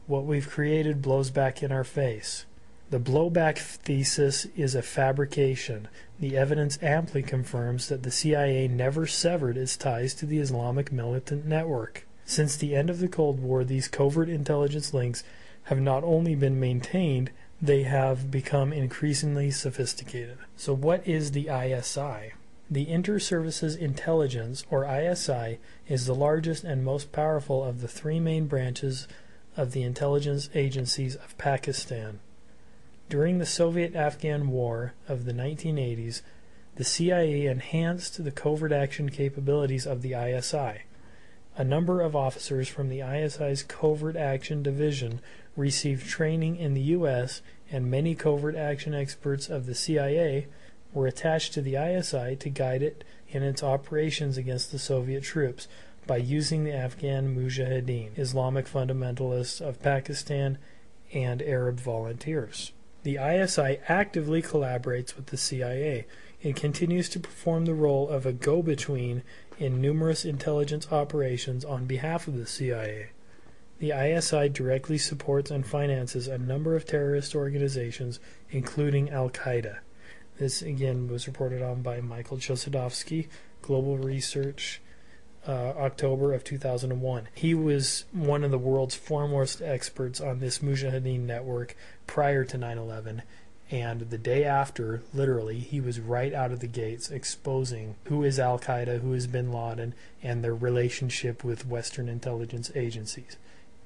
A: What we've created blows back in our face. The blowback thesis is a fabrication. The evidence amply confirms that the CIA never severed its ties to the Islamic militant network. Since the end of the Cold War, these covert intelligence links have not only been maintained, they have become increasingly sophisticated. So what is the ISI? The Inter-Services Intelligence, or ISI, is the largest and most powerful of the three main branches of the intelligence agencies of Pakistan. During the Soviet-Afghan War of the 1980s, the CIA enhanced the covert action capabilities of the ISI. A number of officers from the ISI's Covert Action Division received training in the U.S., and many covert action experts of the CIA were attached to the ISI to guide it in its operations against the Soviet troops by using the Afghan Mujahideen, Islamic fundamentalists of Pakistan, and Arab volunteers. The ISI actively collaborates with the CIA. It continues to perform the role of a go-between in numerous intelligence operations on behalf of the CIA. The ISI directly supports and finances a number of terrorist organizations, including Al-Qaeda. This, again, was reported on by Michael Chossudovsky, Global Research, October of 2001. He was one of the world's foremost experts on this Mujahideen network prior to 9/11, And the day after, literally, he was right out of the gates exposing who is Al-Qaeda, who is bin Laden, and their relationship with Western intelligence agencies.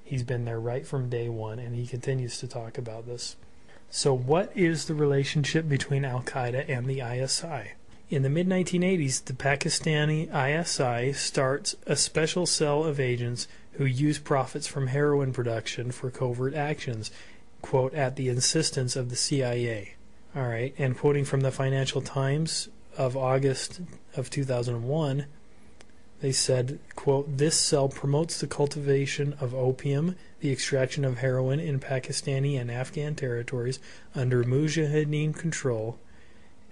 A: He's been there right from day one, and he continues to talk about this. So what is the relationship between Al-Qaeda and the ISI? In the mid-1980s, the Pakistani ISI starts a special cell of agents who use profits from heroin production for covert actions, quote, at the insistence of the CIA. All right, and quoting from the Financial Times of August of 2001, they said, quote, this cell promotes the cultivation of opium, the extraction of heroin in Pakistani and Afghan territories under Mujahideen control.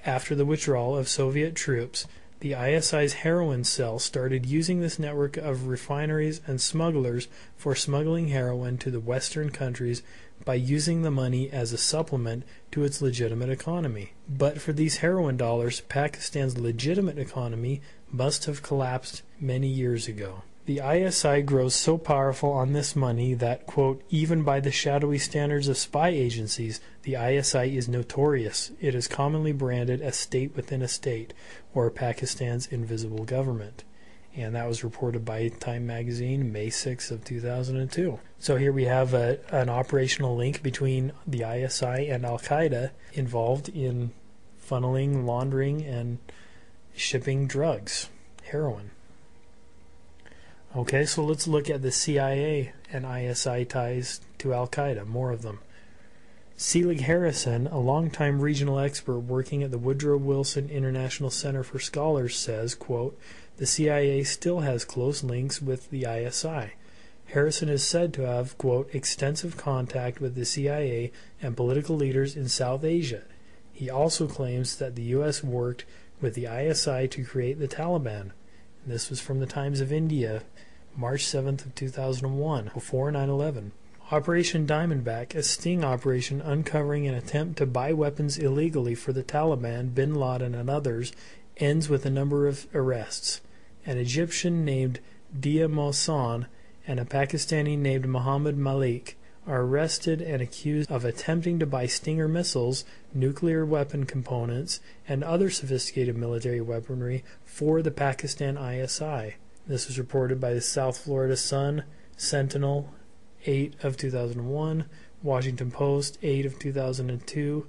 A: After the withdrawal of Soviet troops, the ISI's heroin cell started using this network of refineries and smugglers for smuggling heroin to the Western countries by using the money as a supplement to its legitimate economy. But for these heroin dollars, Pakistan's legitimate economy must have collapsed many years ago. The ISI grows so powerful on this money that, quote, even by the shadowy standards of spy agencies, the ISI is notorious. It is commonly branded a state within a state, or Pakistan's invisible government. And that was reported by Time magazine, May 6th of 2002. So here we have an operational link between the ISI and Al-Qaeda involved in funneling, laundering, and shipping drugs, heroin. Okay, so let's look at the CIA and ISI ties to Al-Qaeda, more of them. Selig Harrison, a longtime regional expert working at the Woodrow Wilson International Center for Scholars, says, quote, the CIA still has close links with the ISI. Harrison is said to have, quote, extensive contact with the CIA and political leaders in South Asia. He also claims that the U.S. worked with the ISI to create the Taliban. This was from the Times of India, March 7th of 2001, before 9/11. Operation Diamondback, a sting operation uncovering an attempt to buy weapons illegally for the Taliban, bin Laden, and others, ends with a number of arrests. An Egyptian named Dia Mohsen and a Pakistani named Mohammed Malik are arrested and accused of attempting to buy Stinger missiles, nuclear weapon components, and other sophisticated military weaponry for the Pakistan ISI. This was reported by the South Florida Sun, Sentinel, 8 of 2001, Washington Post, 8 of 2002.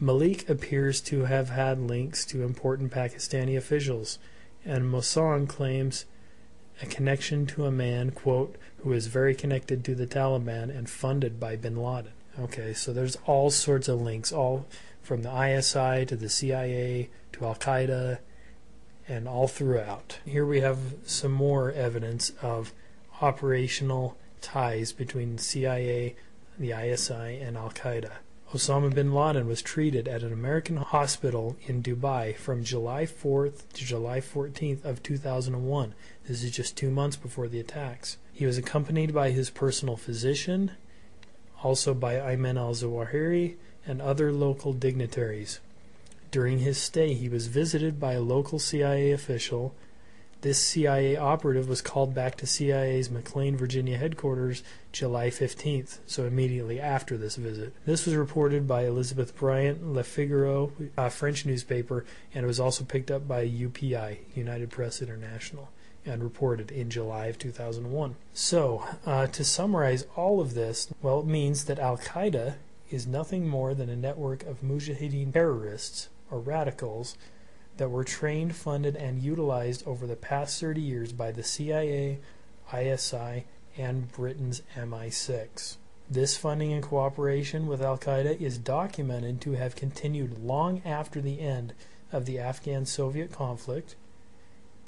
A: Malik appears to have had links to important Pakistani officials, and Mohsen claims a connection to a man, quote, who is very connected to the Taliban and funded by bin Laden. Okay, so there's all sorts of links, all from the ISI to the CIA to Al-Qaeda and all throughout. Here we have some more evidence of operational ties between the CIA, the ISI, and Al-Qaeda. Osama bin Laden was treated at an American hospital in Dubai from July 4th to July 14th of 2001. This is just 2 months before the attacks. He was accompanied by his personal physician, also by Ayman al-Zawahiri, and other local dignitaries. During his stay, he was visited by a local CIA official. This CIA operative was called back to CIA's McLean, Virginia headquarters July 15th, so immediately after this visit. This was reported by Elizabeth Bryant, Le Figaro, a French newspaper, and it was also picked up by UPI, United Press International, and reported in July of 2001. So, to summarize all of this, well, it means that Al-Qaeda is nothing more than a network of Mujahideen terrorists, or radicals, that were trained, funded, and utilized over the past 30 years by the CIA, ISI, and Britain's MI6. This funding and cooperation with Al-Qaeda is documented to have continued long after the end of the Afghan-Soviet conflict,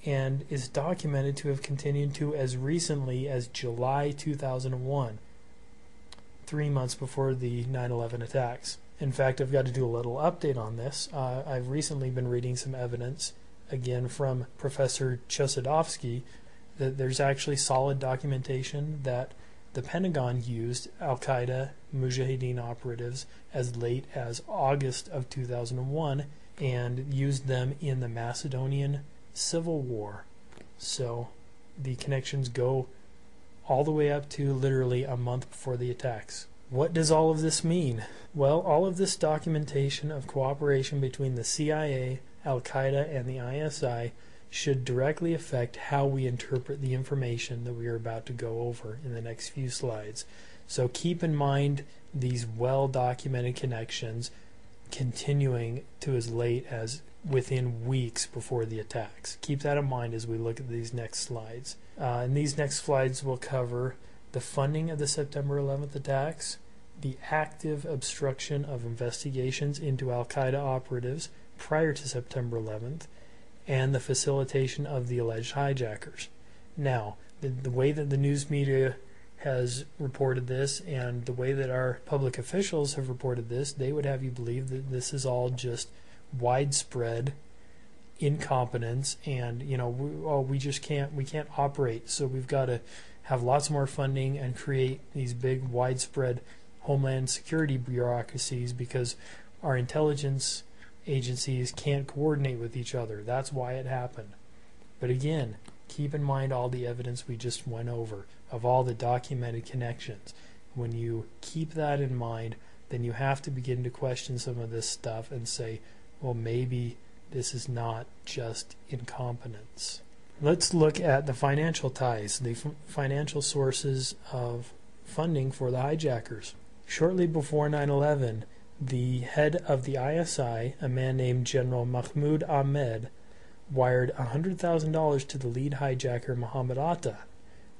A: and is documented to have continued to as recently as July 2001, 3 months before the 9/11 attacks. In fact, I've got to do a little update on this. I've recently been reading some evidence, again from Professor Chosadovsky, that there's actually solid documentation that the Pentagon used Al-Qaeda Mujahideen operatives as late as August of 2001 and used them in the Macedonian Civil War. So the connections go all the way up to literally a month before the attacks. What does all of this mean? Well, all of this documentation of cooperation between the CIA, Al-Qaeda, and the ISI should directly affect how we interpret the information that we are about to go over in the next few slides. So keep in mind these well-documented connections continuing to as late as within weeks before the attacks. Keep that in mind as we look at these next slides. In these next slides we'll cover the funding of the September 11th attacks, the active obstruction of investigations into Al-Qaeda operatives prior to September 11th, and the facilitation of the alleged hijackers. Now, the way that the news media has reported this and the way that our public officials have reported this, they would have you believe that this is all just widespread incompetence, and we can't operate, so we've got to have lots more funding and create these big widespread homeland security bureaucracies because our intelligence agencies can't coordinate with each other. That's why it happened. But again, keep in mind all the evidence we just went over of all the documented connections. When you keep that in mind, then you have to begin to question some of this stuff and say, well, maybe this is not just incompetence. Let's look at the financial ties, the financial sources of funding for the hijackers. Shortly before 9/11, the head of the ISI, a man named General Mahmoud Ahmed, wired $100,000 to the lead hijacker Mohammed Atta.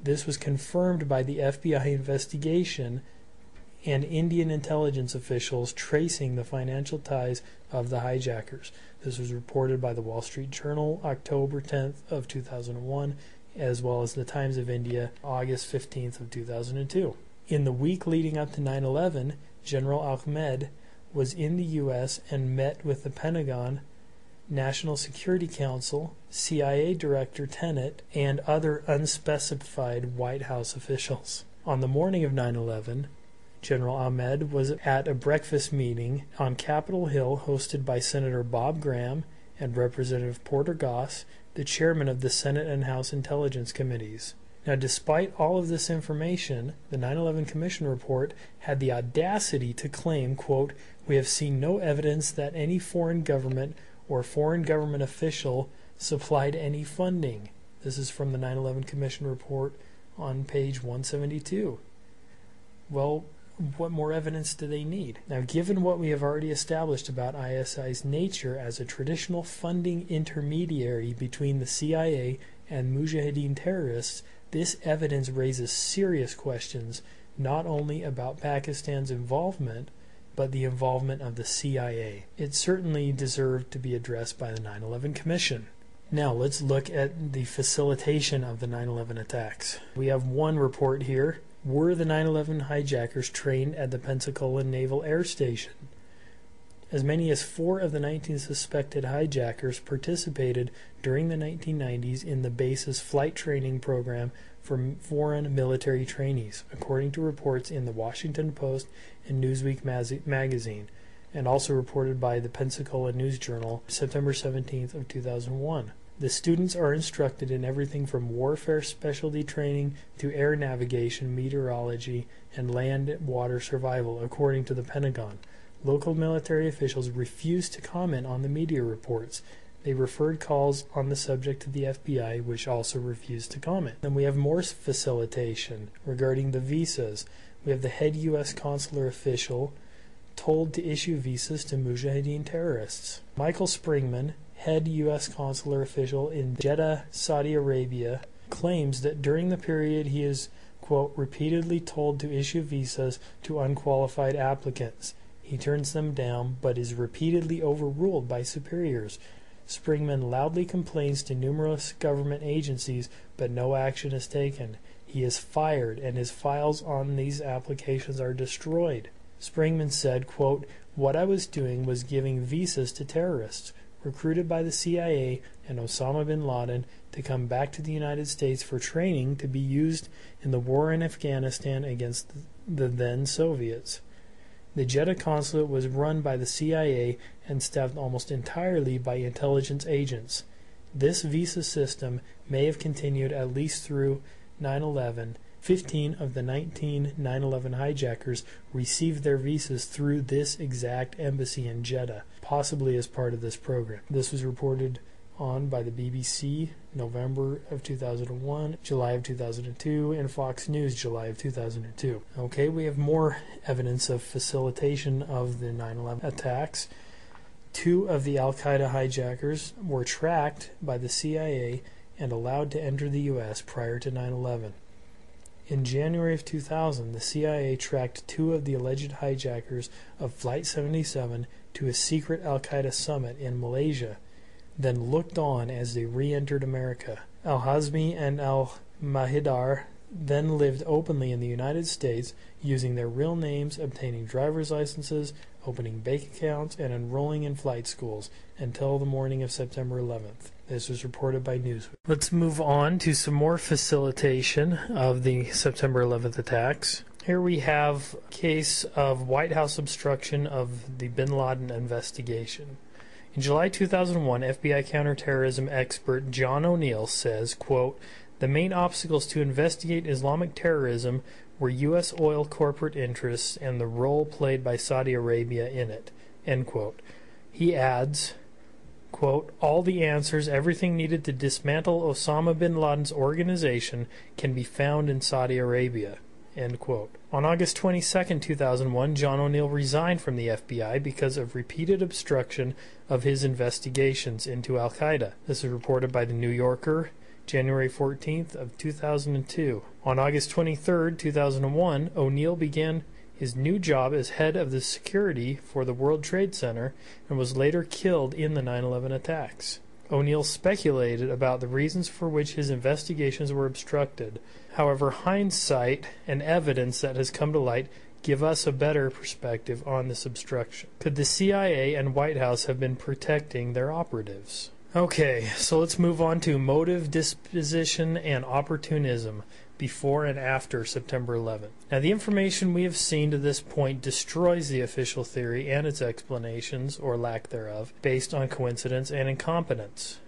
A: This was confirmed by the FBI investigation and Indian intelligence officials tracing the financial ties of the hijackers. This was reported by the Wall Street Journal October 10th of 2001, as well as the Times of India August 15th of 2002. In the week leading up to 9/11, General Ahmed was in the U.S. and met with the Pentagon, National Security Council, CIA Director Tenet, and other unspecified White House officials. On the morning of 9/11, General Ahmed was at a breakfast meeting on Capitol Hill hosted by Senator Bob Graham and Representative Porter Goss, the chairman of the Senate and House Intelligence Committees. Now, despite all of this information, the 9/11 Commission report had the audacity to claim, quote, "We have seen no evidence that any foreign government or foreign government official supplied any funding." This is from the 9/11 Commission report on page 172. Well, what more evidence do they need? Now, given what we have already established about ISI's nature as a traditional funding intermediary between the CIA and Mujahideen terrorists, this evidence raises serious questions not only about Pakistan's involvement, but the involvement of the CIA. It certainly deserved to be addressed by the 9/11 Commission. Now let's look at the facilitation of the 9/11 attacks. We have one report here. Were the 9/11 hijackers trained at the Pensacola Naval Air Station? As many as 4 of the 19 suspected hijackers participated during the 1990s in the base's flight training program for foreign military trainees, according to reports in the Washington Post and Newsweek magazine, and also reported by the Pensacola News Journal, September 17th of 2001. The students are instructed in everything from warfare specialty training to air navigation, meteorology, and land-water survival, according to the Pentagon. Local military officials refused to comment on the media reports. They referred calls on the subject to the FBI, which also refused to comment. Then we have more facilitation regarding the visas. We have the head U.S. consular official told to issue visas to Mujahideen terrorists. Michael Springman, head U.S. consular official in Jeddah, Saudi Arabia, claims that during the period he is, quote, repeatedly told to issue visas to unqualified applicants. He turns them down, but is repeatedly overruled by superiors. Springman loudly complains to numerous government agencies, but no action is taken. He is fired, and his files on these applications are destroyed. Springman said, quote, "What I was doing was giving visas to terrorists, recruited by the CIA and Osama bin Laden to come back to the United States for training to be used in the war in Afghanistan against the then Soviets. The Jeddah consulate was run by the CIA and staffed almost entirely by intelligence agents. This visa system may have continued at least through 9/11, 15 of the 19 9/11 hijackers received their visas through this exact embassy in Jeddah, possibly as part of this program. This was reported on by the BBC, November of 2001, July of 2002, and Fox News, July of 2002. Okay, we have more evidence of facilitation of the 9/11 attacks. 2 of the Al-Qaeda hijackers were tracked by the CIA and allowed to enter the U.S. prior to 9/11. In January of 2000, the CIA tracked 2 of the alleged hijackers of Flight 77 to a secret Al-Qaeda summit in Malaysia, then looked on as they re-entered America. Al-Hazmi and Al-Mahidar then lived openly in the United States, using their real names, obtaining driver's licenses, opening bank accounts, and enrolling in flight schools until the morning of September 11th. This was reported by Newsweek. Let's move on to some more facilitation of the September 11th attacks. Here we have a case of White House obstruction of the bin Laden investigation. In July 2001, FBI counterterrorism expert John O'Neill says, quote, "The main obstacles to investigate Islamic terrorism were U.S. oil corporate interests and the role played by Saudi Arabia in it." End quote. He adds, quote, "All the answers, everything needed to dismantle Osama bin Laden's organization can be found in Saudi Arabia." End quote. On August 22, 2001, John O'Neill resigned from the FBI because of repeated obstruction of his investigations into Al-Qaeda. This is reported by the New Yorker, January 14th of 2002. On August 23, 2001, O'Neill began his new job as head of the security for the World Trade Center and was later killed in the 9/11 attacks. O'Neill speculated about the reasons for which his investigations were obstructed. However, hindsight and evidence that has come to light give us a better perspective on this obstruction. Could the CIA and White House have been protecting their operatives? Okay, so let's move on to motive, disposition, and opportunism before and after September 11th. Now, the information we have seen to this point destroys the official theory and its explanations, or lack thereof, based on coincidence and incompetence.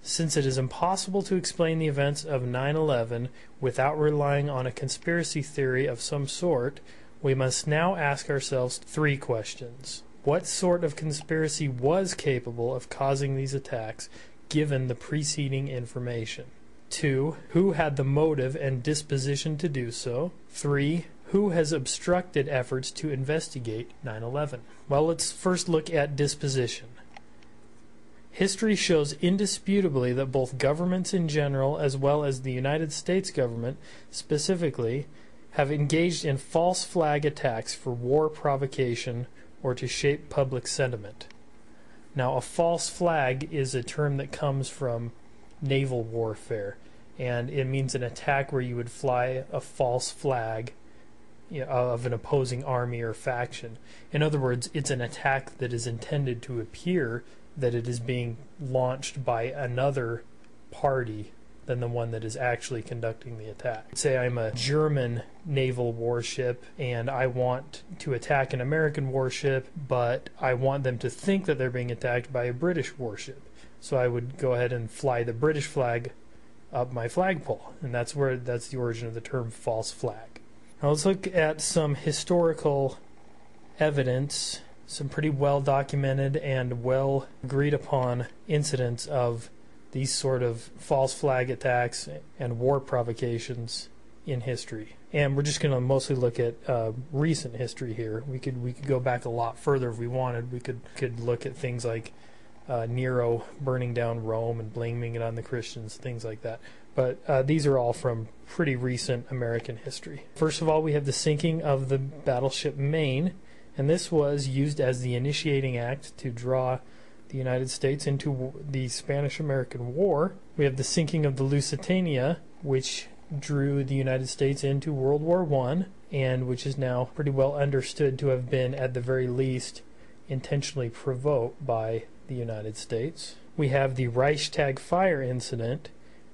A: Since it is impossible to explain the events of 9/11 without relying on a conspiracy theory of some sort, we must now ask ourselves 3 questions. What sort of conspiracy was capable of causing these attacks, given the preceding information? 2. Who had the motive and disposition to do so? 3. Who has obstructed efforts to investigate 9/11? Well, let's first look at disposition. History shows indisputably that both governments in general, as well as the United States government specifically, have engaged in false flag attacks for war provocation or to shape public sentiment. Now, a false flag is a term that comes from naval warfare, and it means an attack where you would fly a false flag, of an opposing army or faction. In other words, it's an attack that is intended to appear that it is being launched by another party than the one that is actually conducting the attack. Say I'm a German naval warship and I want to attack an American warship, but I want them to think that they're being attacked by a British warship. So I would go ahead and fly the British flag up my flagpole, and that's the origin of the term false flag. Now let's look at some historical evidence, some pretty well documented and well agreed upon incidents of these sort of false flag attacks and war provocations in history. And we're just going to mostly look at recent history here. We could go back a lot further if we wanted. We could look at things like Nero burning down Rome and blaming it on the Christians, things like that. But these are all from pretty recent American history. First of all, we have the sinking of the battleship Maine, and this was used as the initiating act to draw the United States into the Spanish-American War. We have the sinking of the Lusitania, which drew the United States into World War I, and which is now pretty well understood to have been, at the very least, intentionally provoked by the United States. We have the Reichstag fire incident,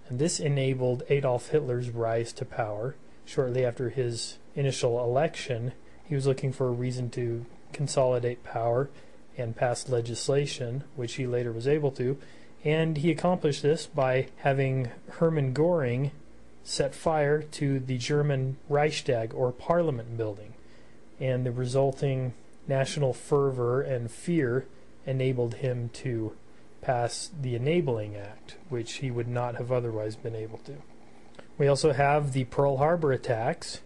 A: and this enabled Adolf Hitler's rise to power. Shortly after his initial election, he was looking for a reason to consolidate power and pass legislation, which he later was able to, and he accomplished this by having Hermann Göring set fire to the German Reichstag, or Parliament building, and the resulting national fervor and fear enabled him to pass the Enabling Act, which he would not have otherwise been able to. We also have the Pearl Harbor attacks,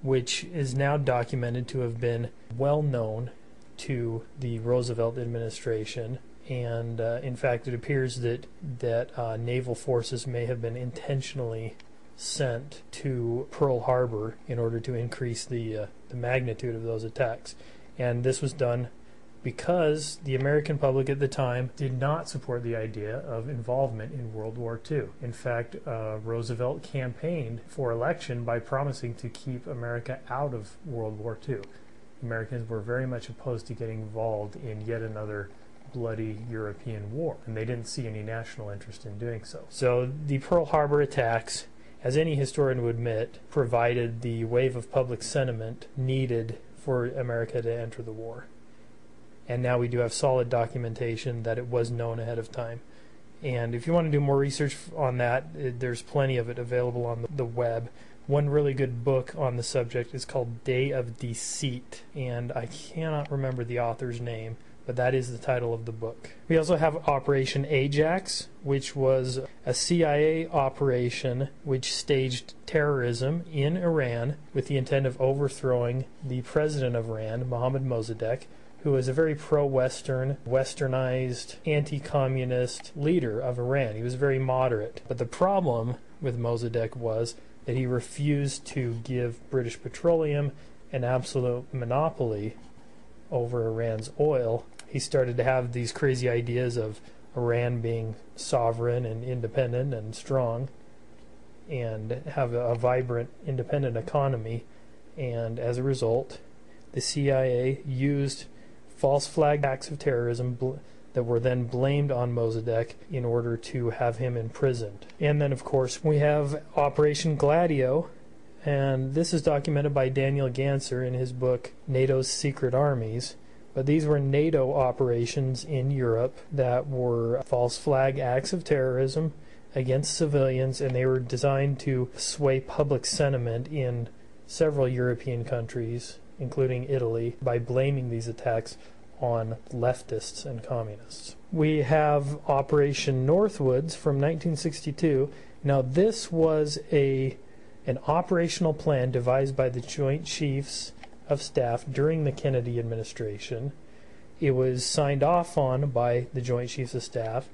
A: which is now documented to have been well known to the Roosevelt administration, and in fact it appears that naval forces may have been intentionally sent to Pearl Harbor in order to increase the magnitude of those attacks. And this was done because the American public at the time did not support the idea of involvement in World War II. In fact, Roosevelt campaigned for election by promising to keep America out of World War II. Americans were very much opposed to getting involved in yet another bloody European war, and they didn't see any national interest in doing so. So the Pearl Harbor attacks, as any historian would admit, provided the wave of public sentiment needed for America to enter the war. And now we do have solid documentation that it was known ahead of time. And if you want to do more research on that, there's plenty of it available on the web. One really good book on the subject is called Day of Deceit, and I cannot remember the author's name, but that is the title of the book. We also have Operation Ajax, which was a CIA operation which staged terrorism in Iran with the intent of overthrowing the president of Iran, Mohammad Mossadegh, who was a very pro-Western, westernized, anti-communist leader of Iran. He was very moderate. But the problem with Mossadegh was that he refused to give British Petroleum an absolute monopoly over Iran's oil. He started to have these crazy ideas of Iran being sovereign and independent and strong and have a vibrant, independent economy. And as a result, the CIA used false flag acts of terrorism that were then blamed on Mossadegh in order to have him imprisoned. And then, of course, we have Operation Gladio, and this is documented by Daniel Ganser in his book NATO's Secret Armies. But these were NATO operations in Europe that were false flag acts of terrorism against civilians, and they were designed to sway public sentiment in several European countries, including Italy, by blaming these attacks on leftists and communists. We have Operation Northwoods from 1962. Now this was an operational plan devised by the Joint Chiefs of Staff during the Kennedy administration. It was signed off on by the Joint Chiefs of Staff,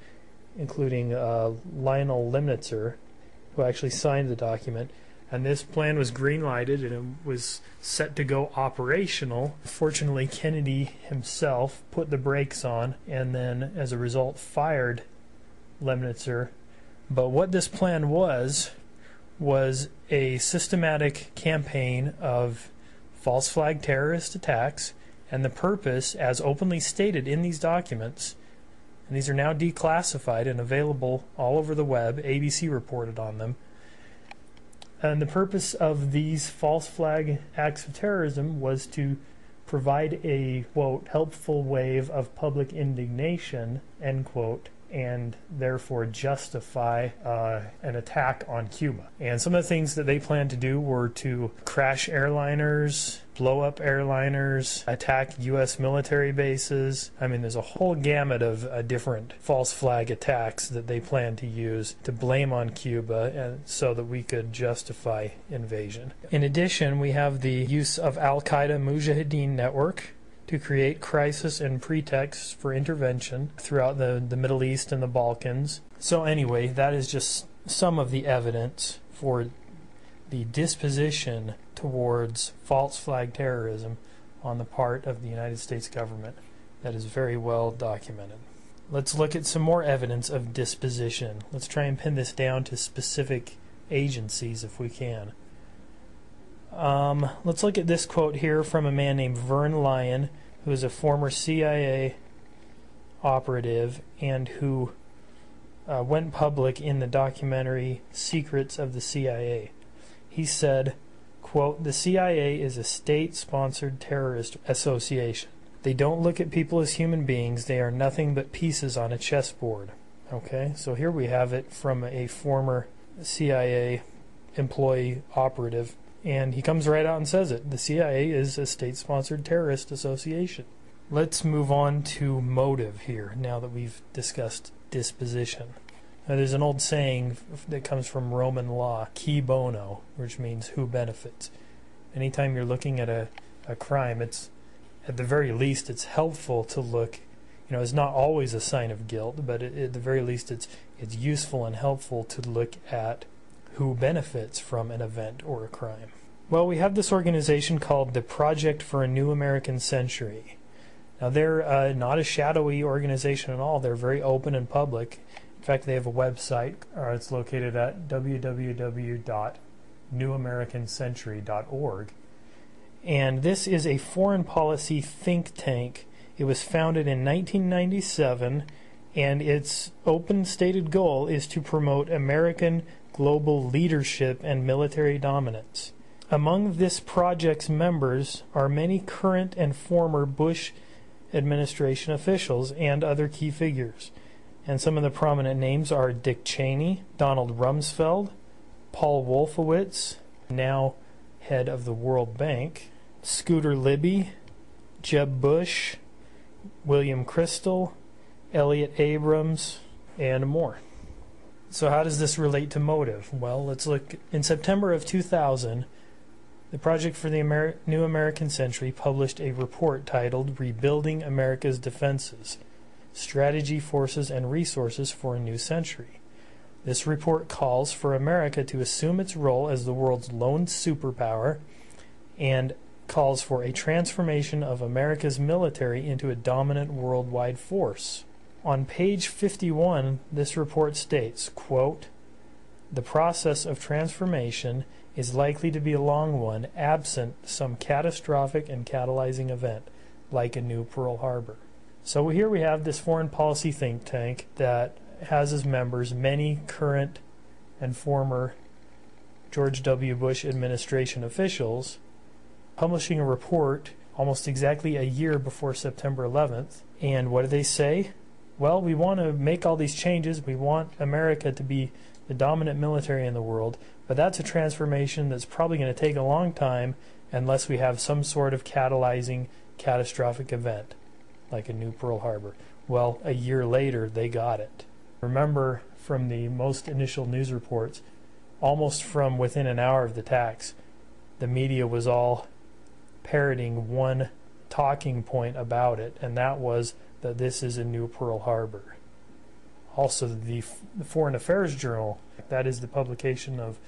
A: including Lionel Lemnitzer, who actually signed the document. And this plan was green-lighted and it was set to go operational. Fortunately, Kennedy himself put the brakes on and then, as a result, fired Lemnitzer. But what this plan was a systematic campaign of false flag terrorist attacks, and the purpose, as openly stated in these documents, and these are now declassified and available all over the web, ABC reported on them, and the purpose of these false flag acts of terrorism was to provide a, quote, helpful wave of public indignation, end quote, and therefore justify an attack on Cuba. And some of the things that they planned to do were to crash airliners, blow up airliners, attack U.S. military bases. I mean, there's a whole gamut of different false flag attacks that they planned to use to blame on Cuba so that we could justify invasion. In addition, we have the use of Al-Qaeda Mujahideen network to create crisis and pretexts for intervention throughout the Middle East and the Balkans. So anyway, that is just some of the evidence for the disposition towards false flag terrorism on the part of the United States government that is very well documented. Let's look at some more evidence of disposition. Let's try and pin this down to specific agencies if we can. Let's look at this quote here from a man named Vern Lyon, who is a former CIA operative and who went public in the documentary Secrets of the CIA. He said, quote, "The CIA is a state-sponsored terrorist association. They don't look at people as human beings. They are nothing but pieces on a chessboard." Okay, so here we have it from a former CIA employee operative, and he comes right out and says it. The CIA is a state-sponsored terrorist association. Let's move on to motive here, now that we've discussed disposition. Now, there's an old saying that comes from Roman law, qui bono, which means who benefits. Anytime you're looking at a crime, it's, at the very least, it's helpful to look, it's not always a sign of guilt, but at the very least it's useful and helpful to look at who benefits from an event or a crime. Well, we have this organization called the Project for a New American Century. Now, they're not a shadowy organization at all. They're very open and public. In fact, they have a website. It's located at www.newamericancentury.org. And this is a foreign policy think tank. It was founded in 1997, and its open stated goal is to promote American global leadership and military dominance. Among this project's members are many current and former Bush administration officials and other key figures. And some of the prominent names are Dick Cheney, Donald Rumsfeld, Paul Wolfowitz, now head of the World Bank, Scooter Libby, Jeb Bush, William Crystal, Elliott Abrams, and more. So how does this relate to motive? Well, let's look. In September of 2000, the Project for the New American Century published a report titled Rebuilding America's Defenses, Strategy, Forces, and Resources for a New Century. This report calls for America to assume its role as the world's lone superpower and calls for a transformation of America's military into a dominant worldwide force. On page 51, this report states, quote, "The process of transformation is likely to be a long one, absent some catastrophic and catalyzing event, like a new Pearl Harbor." So here we have this foreign policy think tank that has as members many current and former George W. Bush administration officials, publishing a report almost exactly a year before September 11th. And what do they say? Well, we want to make all these changes. We want America to be the dominant military in the world, but that's a transformation that's probably going to take a long time unless we have some sort of catalyzing catastrophic event, like a new Pearl Harbor. Well, a year later, they got it. Remember from the most initial news reports, almost from within an hour of the attacks, the media was all parroting one talking point about it, and that was that this is a new Pearl Harbor. Also, the Foreign Affairs Journal, that is the publication of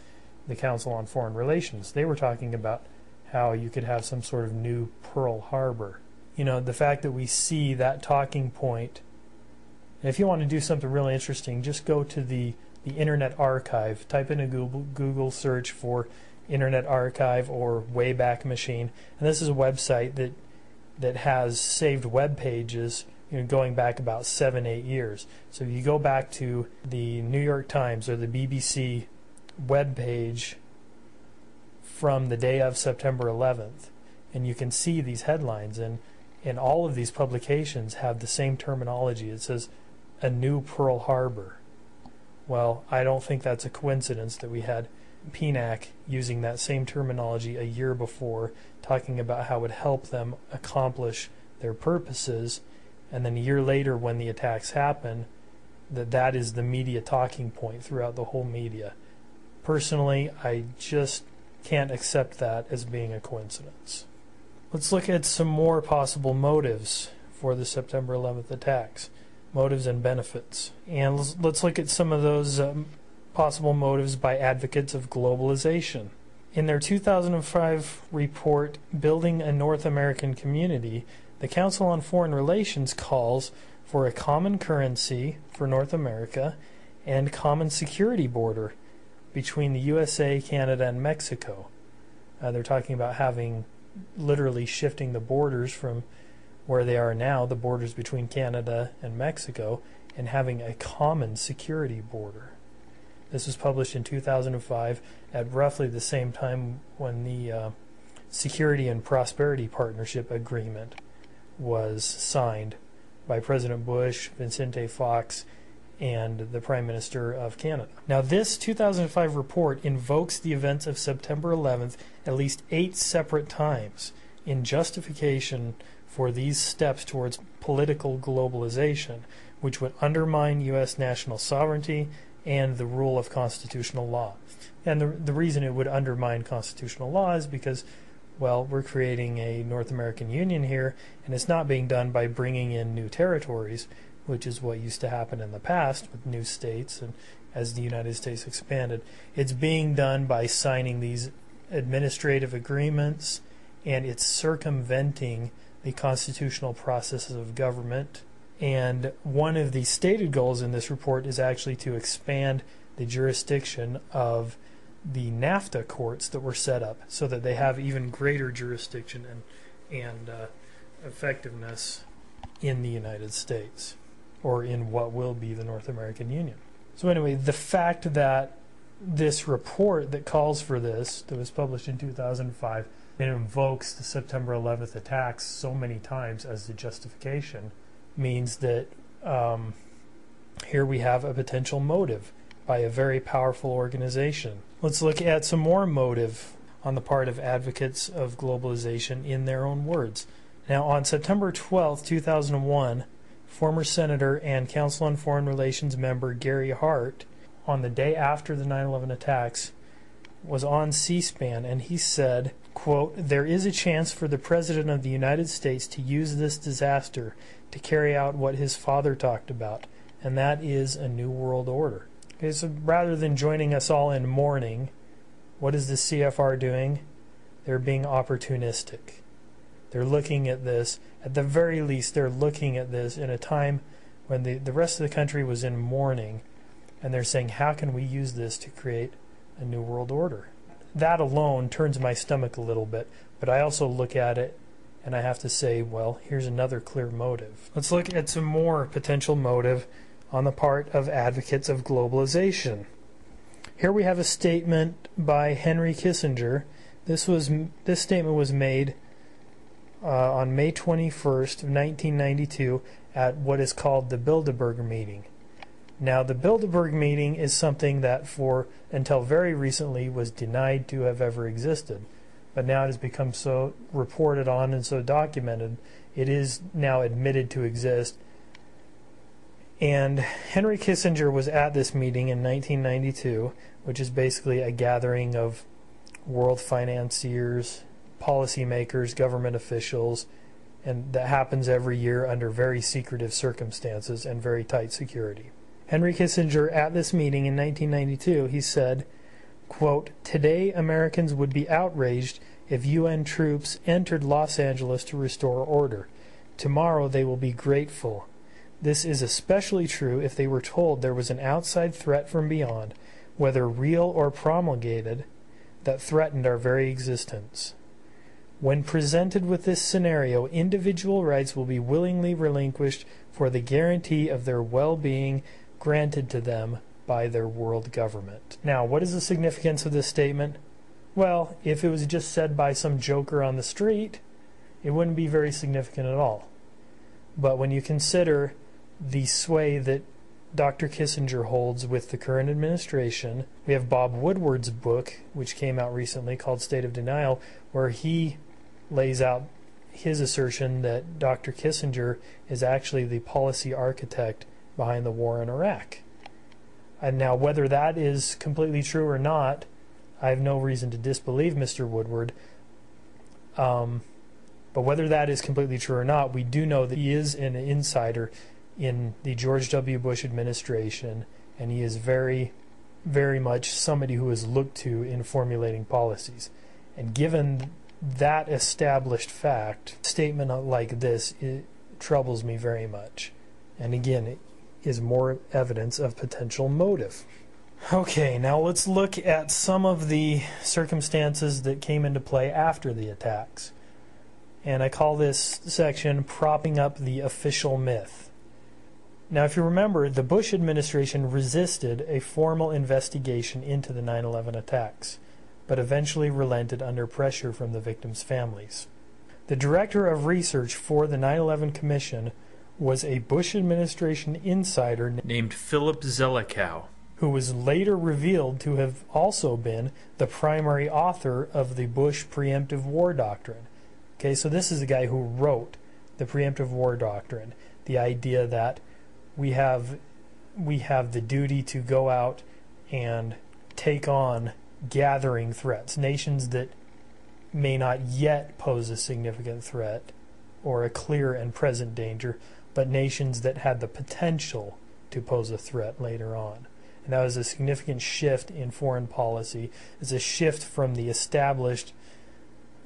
A: the Council on Foreign Relations, they were talking about how you could have some sort of new Pearl Harbor. The fact that we see that talking point, and if you want to do something really interesting, just go to the Internet Archive, type in a Google search for Internet Archive or Wayback Machine, and this is a website that has saved web pages going back about 7-8 years. So if you go back to the New York Times or the BBC web page from the day of September 11th, and you can see these headlines, and all of these publications have the same terminology. It says a new Pearl Harbor. Well, I don't think that's a coincidence that we had PNAC using that same terminology a year before, talking about how it would help them accomplish their purposes, and then a year later when the attacks happen, that is the media talking point throughout the whole media. Personally, I just can't accept that as being a coincidence. Let's look at some more possible motives for the September 11th attacks. Motives and benefits. And let's look at some of those possible motives by advocates of globalization. In their 2005 report, Building a North American Community, the Council on Foreign Relations calls for a common currency for North America and common security border between the USA, Canada, and Mexico. They're talking about literally shifting the borders from where they are now, the borders between Canada and Mexico, and having a common security border. This was published in 2005 at roughly the same time when the Security and Prosperity Partnership Agreement was signed by President Bush, Vicente Fox, and the Prime Minister of Canada. Now, this 2005 report invokes the events of September 11th at least 8 separate times in justification for these steps towards political globalization, which would undermine U.S. national sovereignty and the rule of constitutional law. And the reason it would undermine constitutional law is because, well, we're creating a North American Union here, and it's not being done by bringing in new territories, which is what used to happen in the past with new states and as the United States expanded. It's being done by signing these administrative agreements, and it's circumventing the constitutional processes of government. And one of the stated goals in this report is actually to expand the jurisdiction of the NAFTA courts that were set up so that they have even greater jurisdiction and effectiveness in the United States, or in what will be the North American Union. So anyway, the fact that this report that calls for this, that was published in 2005, it invokes the September 11th attacks so many times as the justification, means that here we have a potential motive by a very powerful organization. Let's look at some more motive on the part of advocates of globalization in their own words. Now, on September 12th, 2001, former Senator and Council on Foreign Relations member Gary Hart, on the day after the 9/11 attacks, was on C-SPAN, and he said, quote, "There is a chance for the President of the United States to use this disaster to carry out what his father talked about, and that is a new world order." Okay, so rather than joining us all in mourning, what is the CFR doing? They're being opportunistic. They're looking at this, at the very least, they're looking at this in a time when the rest of the country was in mourning, and they're saying, how can we use this to create a new world order? That alone turns my stomach a little bit, but I also look at it and I have to say, well, here's another clear motive. Let's look at some more potential motive on the part of advocates of globalization. Here we have a statement by Henry Kissinger. This statement was made on May 21st of 1992 at what is called the Bilderberg meeting. Now, the Bilderberg meeting is something that until very recently was denied to have ever existed. But now it has become so reported on and so documented, it is now admitted to exist. And Henry Kissinger was at this meeting in 1992, which is basically a gathering of world financiers, policymakers, government officials, and that happens every year under very secretive circumstances and very tight security. Henry Kissinger, at this meeting in 1992, he said, quote, "Today Americans would be outraged if UN troops entered Los Angeles to restore order. Tomorrow they will be grateful. This is especially true if they were told there was an outside threat from beyond, whether real or promulgated, that threatened our very existence. When presented with this scenario, individual rights will be willingly relinquished for the guarantee of their well-being granted to them by their world government." Now, what is the significance of this statement? Well, if it was just said by some joker on the street, it wouldn't be very significant at all. But when you consider the sway that Dr. Kissinger holds with the current administration, we have Bob Woodward's book, which came out recently, called State of Denial, where he lays out his assertion that Dr. Kissinger is actually the policy architect behind the war in Iraq. And now, whether that is completely true or not, I have no reason to disbelieve Mr. Woodward. But whether that is completely true or not, we do know that he is an insider in the George W. Bush administration, and he is very, very much somebody who is looked to in formulating policies. And given that established fact, a statement like this, it troubles me very much. And again, it is more evidence of potential motive. Okay, now let's look at some of the circumstances that came into play after the attacks. And I call this section Propping Up the Official Myth. Now, if you remember, the Bush administration resisted a formal investigation into the 9/11 attacks, but eventually relented under pressure from the victims' families. The director of research for the 9/11 Commission was a Bush administration insider named Philip Zelikow, who was later revealed to have also been the primary author of the Bush preemptive war doctrine. Okay, so this is the guy who wrote the preemptive war doctrine, the idea that we have the duty to go out and take on gathering threats, nations that may not yet pose a significant threat or a clear and present danger, but nations that had the potential to pose a threat later on. And that was a significant shift in foreign policy. It's a shift from the established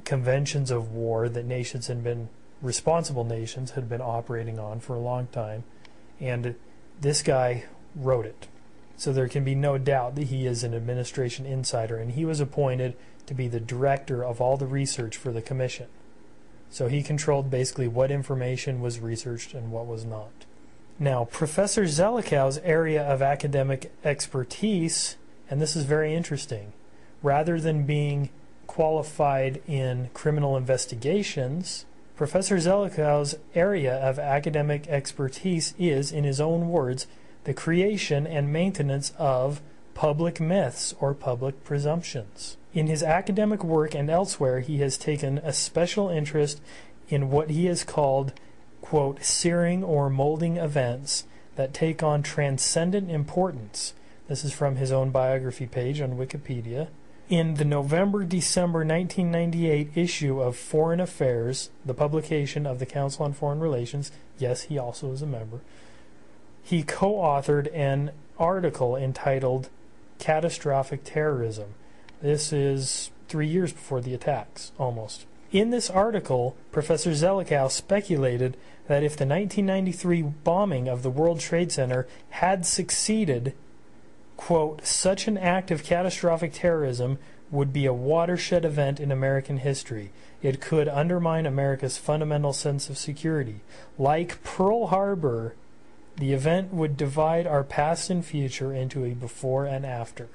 A: conventions of war that nations had been, responsible nations had been operating on for a long time. And this guy wrote it. So there can be no doubt that he is an administration insider, and he was appointed to be the director of all the research for the commission. So he controlled basically what information was researched and what was not. Now, Professor Zelikow's area of academic expertise, and this is very interesting, rather than being qualified in criminal investigations, Professor Zelikow's area of academic expertise is, in his own words, the creation and maintenance of public myths or public presumptions. In his academic work and elsewhere, he has taken a special interest in what he has called, quote, searing or molding events that take on transcendent importance. This is from his own biography page on Wikipedia. In the November-December 1998 issue of Foreign Affairs, the publication of the Council on Foreign Relations, yes, he also is a member, he co-authored an article entitled Catastrophic Terrorism. This is 3 years before the attacks, almost. In this article, Professor Zelikow speculated that if the 1993 bombing of the World Trade Center had succeeded, quote, such an act of catastrophic terrorism would be a watershed event in American history. It could undermine America's fundamental sense of security. Like Pearl Harbor, the event would divide our past and future into a before and after.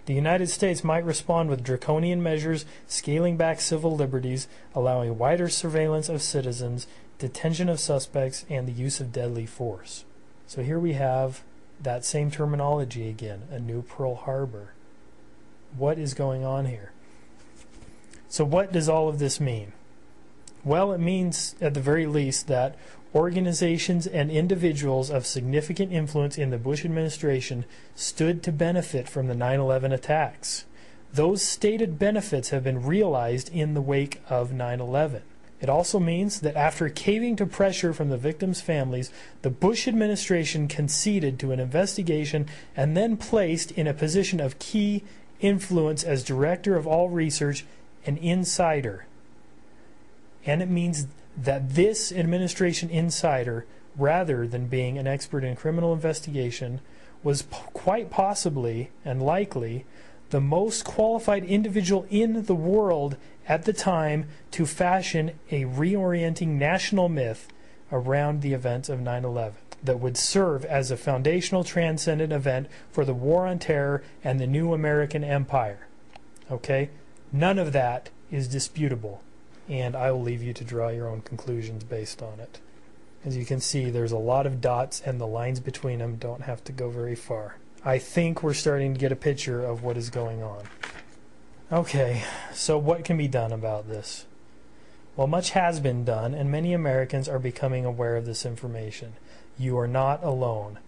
A: The United States might respond with draconian measures, scaling back civil liberties, allowing wider surveillance of citizens, detention of suspects, and the use of deadly force. So here we have that same terminology again, a new Pearl Harbor. What is going on here? So what does all of this mean? Well, it means, at the very least, that organizations and individuals of significant influence in the Bush administration stood to benefit from the 9/11 attacks. Those stated benefits have been realized in the wake of 9/11. It also means that after caving to pressure from the victims' families, the Bush administration conceded to an investigation and then placed in a position of key influence as director of all research an insider. And it means that this administration insider, rather than being an expert in criminal investigation, was quite possibly and likely the most qualified individual in the world at the time to fashion a reorienting national myth around the events of 9/11 that would serve as a foundational transcendent event for the war on terror and the new American empire. Okay? None of that is disputable, and I will leave you to draw your own conclusions based on it. As you can see, there's a lot of dots, and the lines between them don't have to go very far. I think we're starting to get a picture of what is going on. Okay, so what can be done about this? Well, much has been done, and many Americans are becoming aware of this information. You are not alone,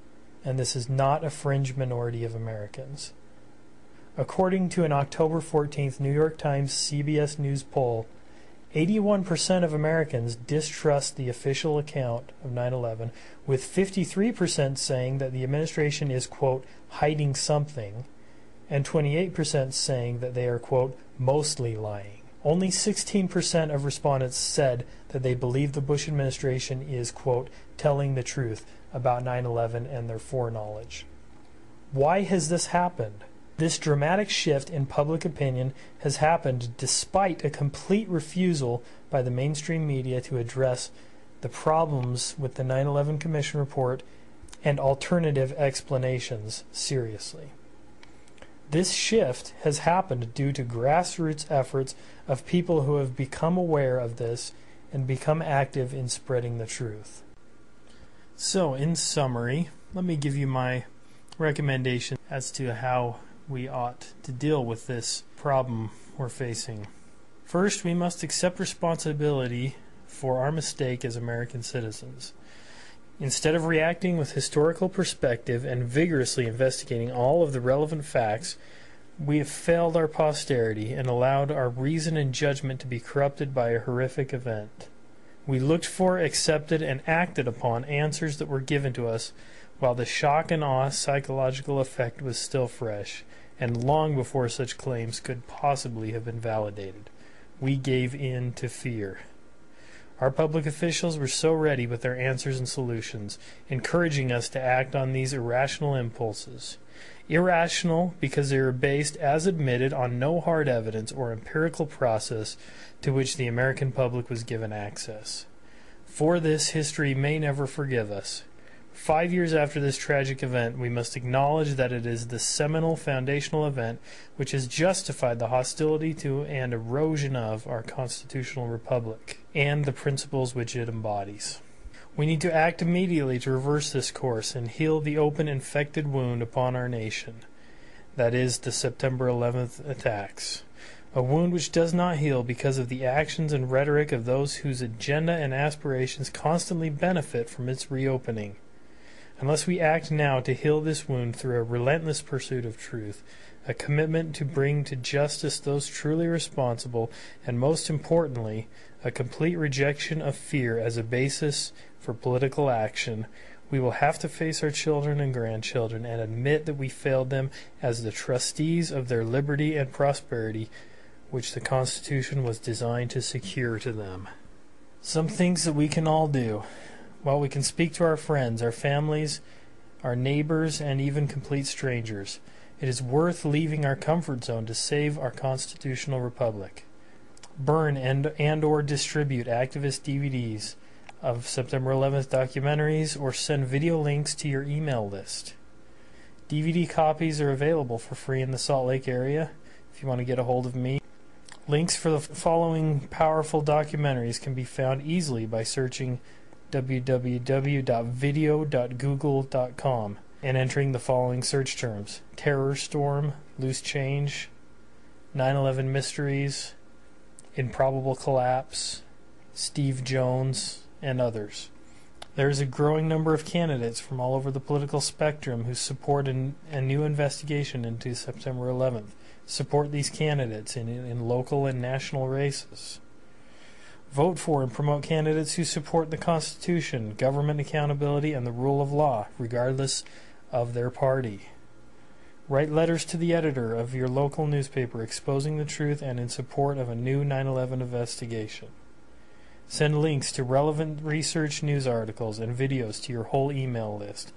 A: and this is not a fringe minority of Americans. According to an October 14th New York Times CBS News poll, 81% of Americans distrust the official account of 9/11, with 53% saying that the administration is, quote, hiding something, and 28% saying that they are, quote, mostly lying. Only 16% of respondents said that they believe the Bush administration is, quote, telling the truth about 9/11 and their foreknowledge. Why has this happened? This dramatic shift in public opinion has happened despite a complete refusal by the mainstream media to address the problems with the 9/11 Commission report and alternative explanations seriously. This shift has happened due to grassroots efforts of people who have become aware of this and become active in spreading the truth. So, in summary, let me give you my recommendation as to how we ought to deal with this problem we're facing. First, we must accept responsibility for our mistake as American citizens. Instead of reacting with historical perspective and vigorously investigating all of the relevant facts, we have failed our posterity and allowed our reason and judgment to be corrupted by a horrific event. We looked for, accepted, and acted upon answers that were given to us while the shock and awe psychological effect was still fresh, and long before such claims could possibly have been validated. We gave in to fear. Our public officials were so ready with their answers and solutions, encouraging us to act on these irrational impulses. Irrational because they were based, as admitted, on no hard evidence or empirical process to which the American public was given access. For this, history may never forgive us. 5 years after this tragic event, we must acknowledge that it is the seminal foundational event which has justified the hostility to and erosion of our constitutional republic and the principles which it embodies. We need to act immediately to reverse this course and heal the open infected wound upon our nation. That is, the September 11th attacks. A wound which does not heal because of the actions and rhetoric of those whose agenda and aspirations constantly benefit from its reopening. Unless we act now to heal this wound through a relentless pursuit of truth, a commitment to bring to justice those truly responsible, and most importantly, a complete rejection of fear as a basis for political action, we will have to face our children and grandchildren and admit that we failed them as the trustees of their liberty and prosperity, which the Constitution was designed to secure to them. Some things that we can all do. While we can speak to our friends, our families, our neighbors, and even complete strangers, it is worth leaving our comfort zone to save our constitutional republic. Burn and or distribute activist DVDs of September 11th documentaries, or send video links to your email list. DVD copies are available for free in the Salt Lake area if you want to get a hold of me. Links for the following powerful documentaries can be found easily by searching www.video.google.com and entering the following search terms: Terror Storm, Loose Change, 9/11 Mysteries, Improbable Collapse, Steve Jones, and others. There is a growing number of candidates from all over the political spectrum who support a new investigation into September 11th. Support these candidates in local and national races. Vote for and promote candidates who support the Constitution, government accountability, and the rule of law, regardless of their party. Write letters to the editor of your local newspaper exposing the truth and in support of a new 9/11 investigation. Send links to relevant research news articles and videos to your whole email list.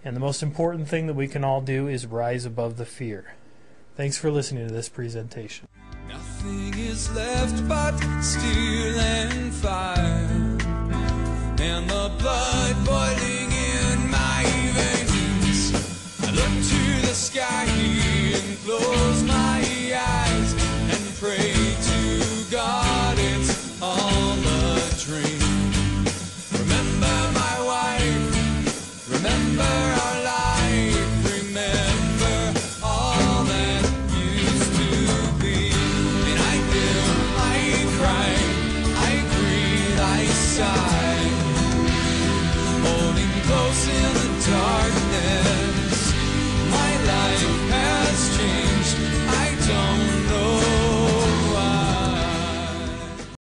A: And the most important thing that we can all do is rise above the fear. Thanks for listening to this presentation.
D: Nothing is left but steel and fire, and the blood boiling in my veins. I look to the sky and close my eyes.